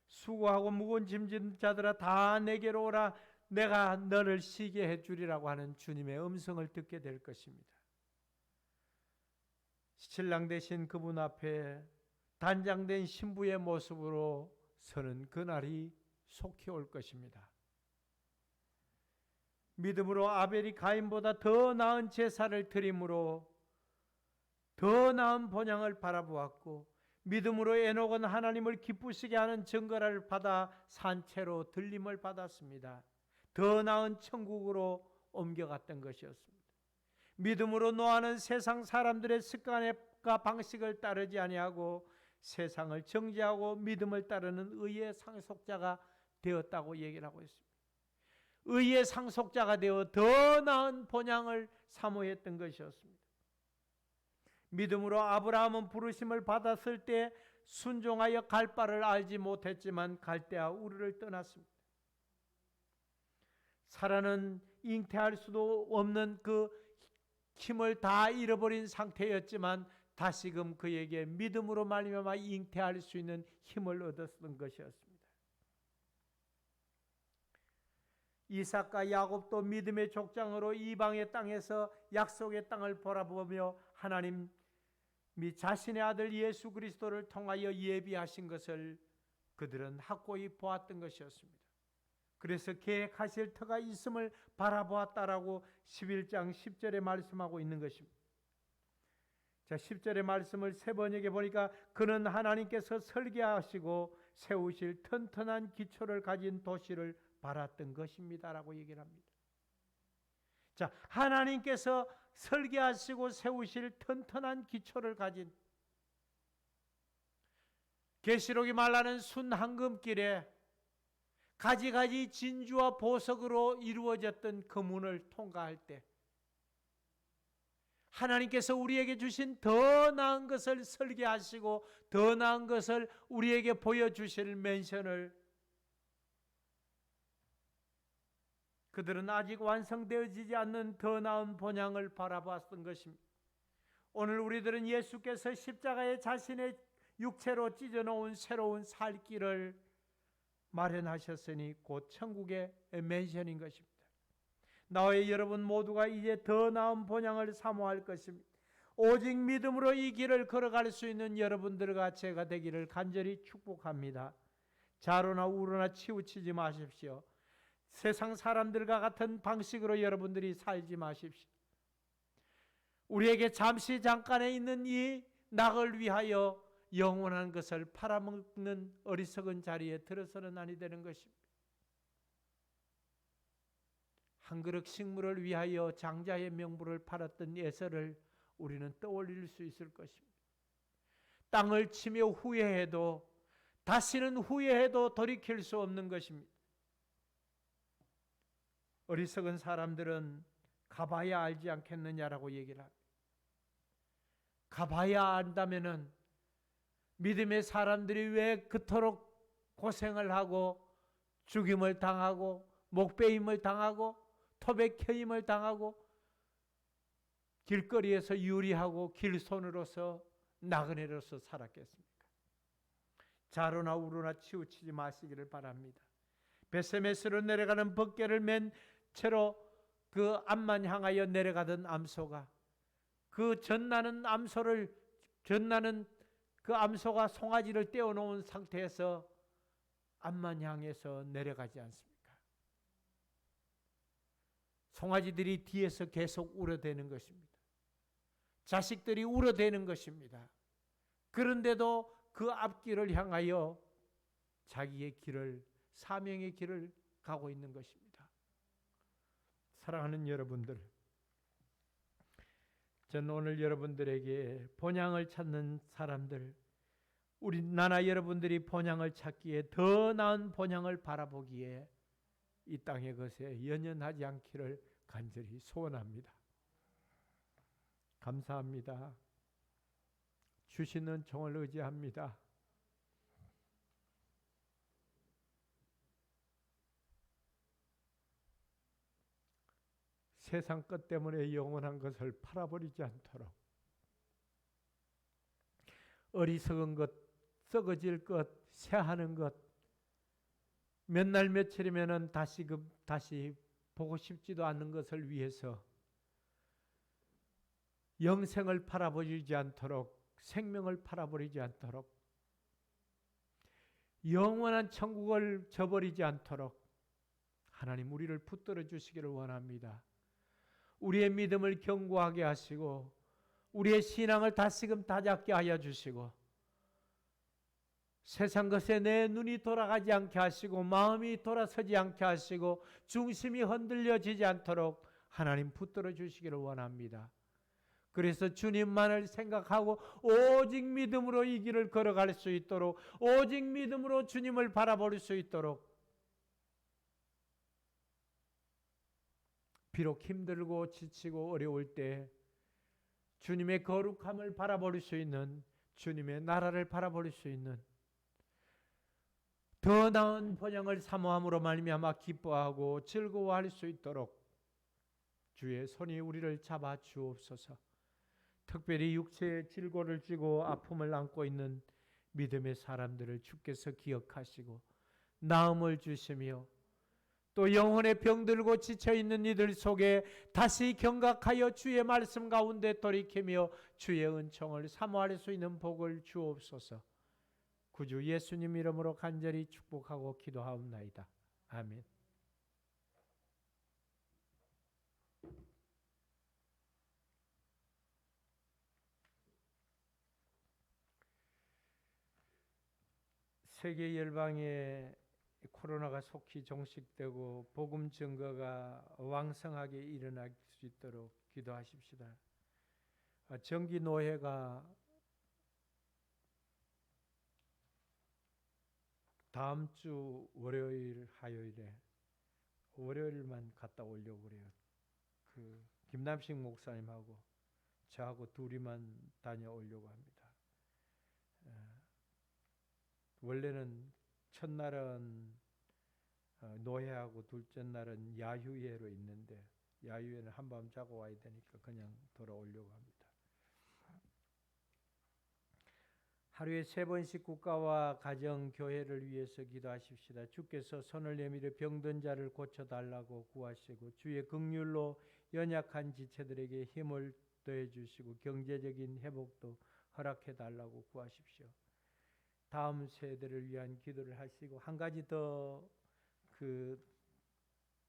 수고하고 무거운 짐진 자들아 다 내게로 오라 내가 너를 쉬게 해주리라고 하는 주님의 음성을 듣게 될 것입니다. 신랑 되신 그분 앞에 단장된 신부의 모습으로 서는 그날이 속히 올 것입니다. 믿음으로 아벨이 가인보다 더 나은 제사를 드림으로 더 나은 본향을 바라보았고 믿음으로 에녹은 하나님을 기쁘시게 하는 증거를 받아 산채로 들림을 받았습니다. 더 나은 천국으로 옮겨갔던 것이었습니다. 믿음으로 노아는 세상 사람들의 습관과 방식을 따르지 아니하고 세상을 정죄하고 믿음을 따르는 의의 상속자가 되었다고 얘기를 하고 있습니다. 의의 상속자가 되어 더 나은 본향을 사모했던 것이었습니다. 믿음으로 아브라함은 부르심을 받았을 때 순종하여 갈 바를 알지 못했지만 갈대아 우르를 떠났습니다. 사라는 잉태할 수도 없는 그 힘을 다 잃어버린 상태였지만 다시금 그에게 믿음으로 말미암아 잉태할 수 있는 힘을 얻었던 것이었습니다. 이삭과 야곱도 믿음의 족장으로 이방의 땅에서 약속의 땅을 바라보며 하나님이 자신의 아들 예수 그리스도를 통하여 예비하신 것을 그들은 확고히 보았던 것이었습니다. 그래서 계획하실 터가 있음을 바라보았다라고 11장 10절에 말씀하고 있는 것입니다. 자, 10절의 말씀을 세 번역해 보니까 그는 하나님께서 설계하시고 세우실 튼튼한 기초를 가진 도시를 바랐던 것입니다라고 얘기를 합니다. 자, 하나님께서 설계하시고 세우실 튼튼한 기초를 가진, 계시록이 말하는 순황금길에 가지가지 진주와 보석으로 이루어졌던 그 문을 통과할 때 하나님께서 우리에게 주신 더 나은 것을 설계하시고 더 나은 것을 우리에게 보여주실 맨션을 그들은 아직 완성되어지지 않는 더 나은 본향을 바라보았던 것입니다. 오늘 우리들은 예수께서 십자가에 자신의 육체로 찢어놓은 새로운 살 길을 마련하셨으니 곧 천국의 맨션인 것입니다. 나와 여러분 모두가 이제 더 나은 본향을 사모할 것입니다. 오직 믿음으로 이 길을 걸어갈 수 있는 여러분들과 제가 되기를 간절히 축복합니다. 좌로나 우로나 치우치지 마십시오. 세상 사람들과 같은 방식으로 여러분들이 살지 마십시오. 우리에게 잠시 잠깐에 있는 이 낙을 위하여 영원한 것을 팔아먹는 어리석은 자리에 들어서는 아니 되는 것입니다. 한 그릇 식물을 위하여 장자의 명부를 팔았던 예서를 우리는 떠올릴 수 있을 것입니다. 땅을 치며 후회해도 다시는 후회해도 돌이킬 수 없는 것입니다. 어리석은 사람들은 가봐야 알지 않겠느냐라고 얘기를 합니다. 가봐야 안다면은 믿음의 사람들이 왜 그토록 고생을 하고 죽임을 당하고 목베임을 당하고 토백해임을 당하고 길거리에서 유리하고 길손으로서 나그네로서 살았겠습니까? 좌로나 우로나 치우치지 마시기를 바랍니다. 베세메스로 내려가는 벗개를 맨 채로 그 앞만 향하여 내려가던 암소가 그 전나는 그 암소가 송아지를 떼어놓은 상태에서 앞만 향해서 내려가지 않습니까? 송아지들이 뒤에서 계속 울어대는 것입니다. 자식들이 울어대는 것입니다. 그런데도 그 앞길을 향하여 자기의 길을, 사명의 길을 가고 있는 것입니다. 사랑하는 여러분들, 저는 오늘 여러분들에게 본향을 찾는 사람들, 우리 나나 여러분들이 본향을 찾기에 더 나은 본향을 바라보기에 이 땅의 것에 연연하지 않기를 간절히 소원합니다. 감사합니다. 주시는 종을 의지합니다. 세상 것 때문에 영원한 것을 팔아버리지 않도록 어리석은 것, 썩어질 것, 새하는 것, 몇 날 며칠이면은 다시 보고 싶지도 않는 것을 위해서 영생을 팔아버리지 않도록, 생명을 팔아버리지 않도록, 영원한 천국을 저버리지 않도록 하나님 우리를 붙들어 주시기를 원합니다. 우리의 믿음을 견고하게 하시고 우리의 신앙을 다시금 다잡게 하여 주시고 세상 것에 내 눈이 돌아가지 않게 하시고 마음이 돌아서지 않게 하시고 중심이 흔들려지지 않도록 하나님 붙들어 주시기를 원합니다. 그래서 주님만을 생각하고 오직 믿음으로 이 길을 걸어갈 수 있도록, 오직 믿음으로 주님을 바라볼 수 있도록, 비록 힘들고 지치고 어려울 때 주님의 거룩함을 바라볼 수 있는, 주님의 나라를 바라볼 수 있는 더 나은 번영을 사모함으로 말미암아 기뻐하고 즐거워할 수 있도록 주의 손이 우리를 잡아 주옵소서. 특별히 육체의 질고를 쥐고 아픔을 안고 있는 믿음의 사람들을 주께서 기억하시고 나음을 주시며, 또 영혼의 병들고 지쳐있는 이들 속에 다시 경각하여 주의 말씀 가운데 돌이키며 주의 은총을 사모할 수 있는 복을 주옵소서. 구주 예수님 이름으로 간절히 축복하고 기도하옵나이다. 아멘. 세계 열방에 코로나가 속히 종식되고 복음 증거가 왕성하게 일어날 수 있도록 기도하십시다. 정기 노회가 다음 주 월요일, 화요일에, 월요일만 갔다 오려고 그래요. 김남식 목사님하고 저하고 둘이만 다녀오려고 합니다. 원래는 첫날은 노회하고 둘째 날은 야유회로 있는데 야유회는 한밤 자고 와야 되니까 그냥 돌아오려고 합니다. 하루에 3번씩 국가와 가정, 교회를 위해서 기도하십시다. 주께서 손을 내밀어 병든 자를 고쳐달라고 구하시고 주의 긍휼로 연약한 지체들에게 힘을 더해 주시고 경제적인 회복도 허락해 달라고 구하십시오. 다음 세대를 위한 기도를 하시고, 한 가지 더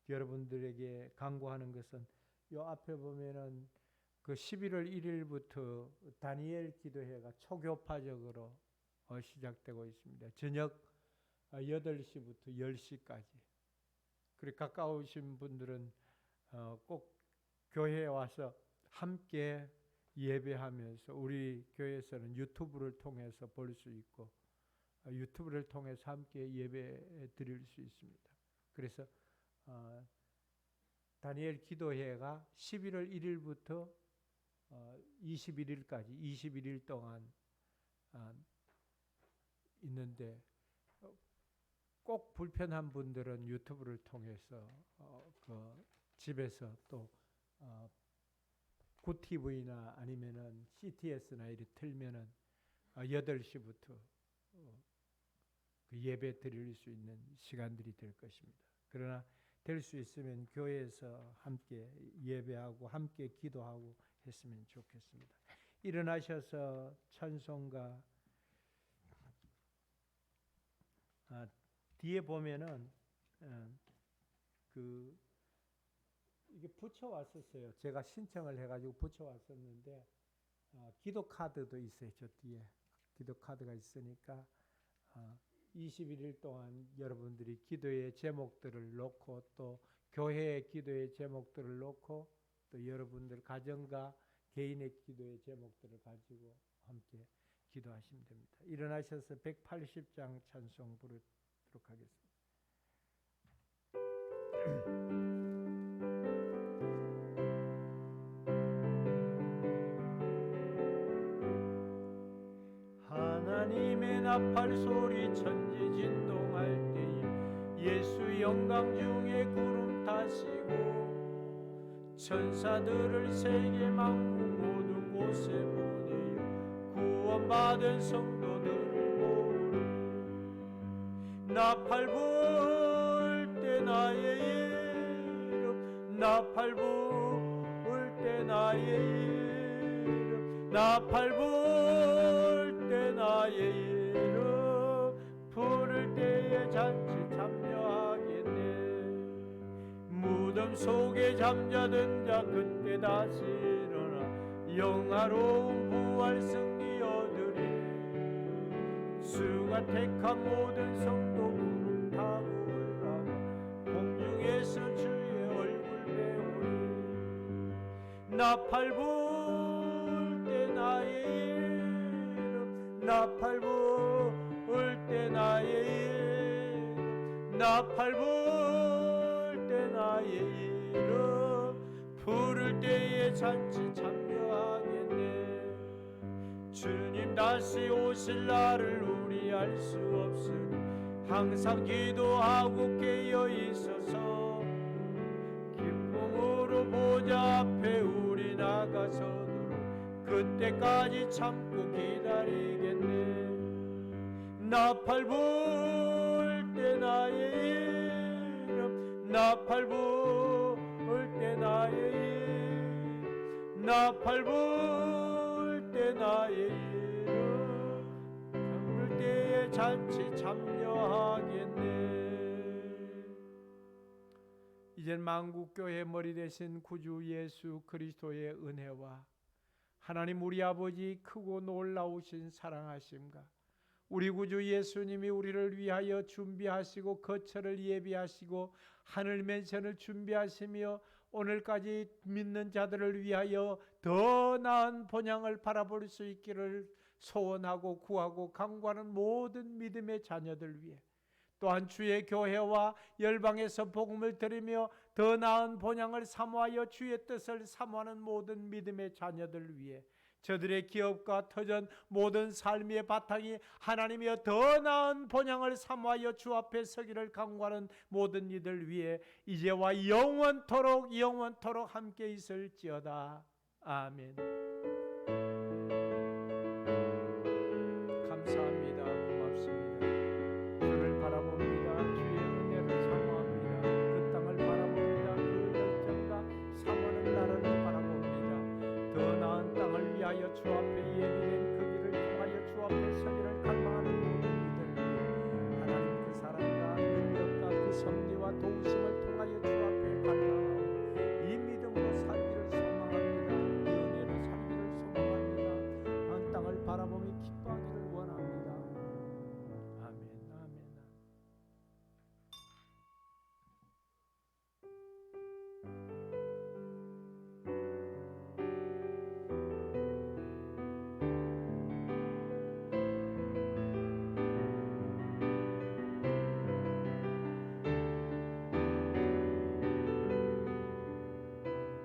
여러분들에게 강구하는 것은 요 앞에 보면은 11월 1일부터 다니엘 기도회가 초교파적으로 시작되고 있습니다. 저녁 8시부터 10시까지. 그리고 가까우신 분들은 꼭 교회에 와서 함께 예배하면서, 우리 교회에서는 유튜브를 통해서 볼 수 있고 유튜브를 통해서 함께 예배 드릴 수 있습니다. 그래서 다니엘 기도회가 11월 1일부터 21일까지 21일 동안 있는데, 꼭 불편한 분들은 유튜브를 통해서 집에서 또 굿TV나 아니면은 CTS나 이렇게 틀면은 8시부터 예배 드릴 수 있는 시간들이 될 것입니다. 그러나 될 수 있으면 교회에서 함께 예배하고 함께 기도하고 했으면 좋겠습니다. 일어나셔서 찬송가 뒤에 보면은 이게 붙여왔었어요. 제가 신청을 해가지고 붙여왔었는데 기도 카드도 있어요. 저 뒤에 기도 카드가 있으니까 21일 동안 여러분들이 기도의 제목들을 놓고, 또 교회의 기도의 제목들을 놓고, 또 여러분들 가정과 개인의 기도의 제목들을 가지고 함께 기도하시면 됩니다. 일어나셔서 180장 찬송 부르도록 하겠습니다. 하나님의 나팔 소리 천지 진동할 때에 예수 영광 중에 구름 타시고 천사들을 세계 만국 모든 곳에 보내어 구원받은 성도들을 모으리. 나팔 불 때 나의 이름, 나팔 불 때 나의 이름, 나팔 불 때 나의 이름 부를 때에 잔치 참여하겠네. 무덤 속에 잠자던 자 그때 다시 일어나 영화로운 부활 승리 얻으리. 주가 택한 모든 성도 구름 타고 올라가 공중에서 주의 얼굴 배우리. 나팔 불 때 나의 이름, 나팔 불 때 나의 이름, 나팔 불 때 나의 이름 부를 때에 잔치 참여하겠네. 주님 다시 오실 날을 우리 알 수 없으니 항상 기도하고 깨어 있어서 기쁨으로 보좌 앞에 우리 나가서도록 그때까지 참고 기다리겠네. 나팔 불 때 나의 이름, 나팔 불 때 나의 이름, 나팔 불 때 나의 이름 부를 때에 잔치 참여하겠네. 이젠 만국교회 머리 대신 구주 예수 그리스도의 은혜와 하나님 우리 아버지 크고 놀라우신 사랑하심과 우리 구주 예수님이 우리를 위하여 준비하시고 거처를 예비하시고 하늘 맨션을 준비하시며 오늘까지 믿는 자들을 위하여 더 나은 본향을 바라볼 수 있기를 소원하고 구하고 간구하는 모든 믿음의 자녀들 위해, 또한 주의 교회와 열방에서 복음을 들으며 더 나은 본향을 사모하여 주의 뜻을 사모하는 모든 믿음의 자녀들 위해, 저들의 기업과 터전 모든 삶의 바탕이 하나님이여 더 나은 본향을 사모하여 주 앞에 서기를 간구하는 모든 이들 위해 이제와 영원토록 함께 있을지어다. 아멘. 감사합니다. 고맙습니다. 주를 바라봅니다. 주의 은혜를 사모합니다. 그 땅을 바라봅니다. 그 열정과 사모하는 나라를 바라봅니다. 더 나은 땅을 위하여 주 앞에 예비된 그 길을 통하여 주 앞에 서기를 갈망하는 모든 이들 위해 하나님 그 사랑과 능력과 그 섭리와 도우심을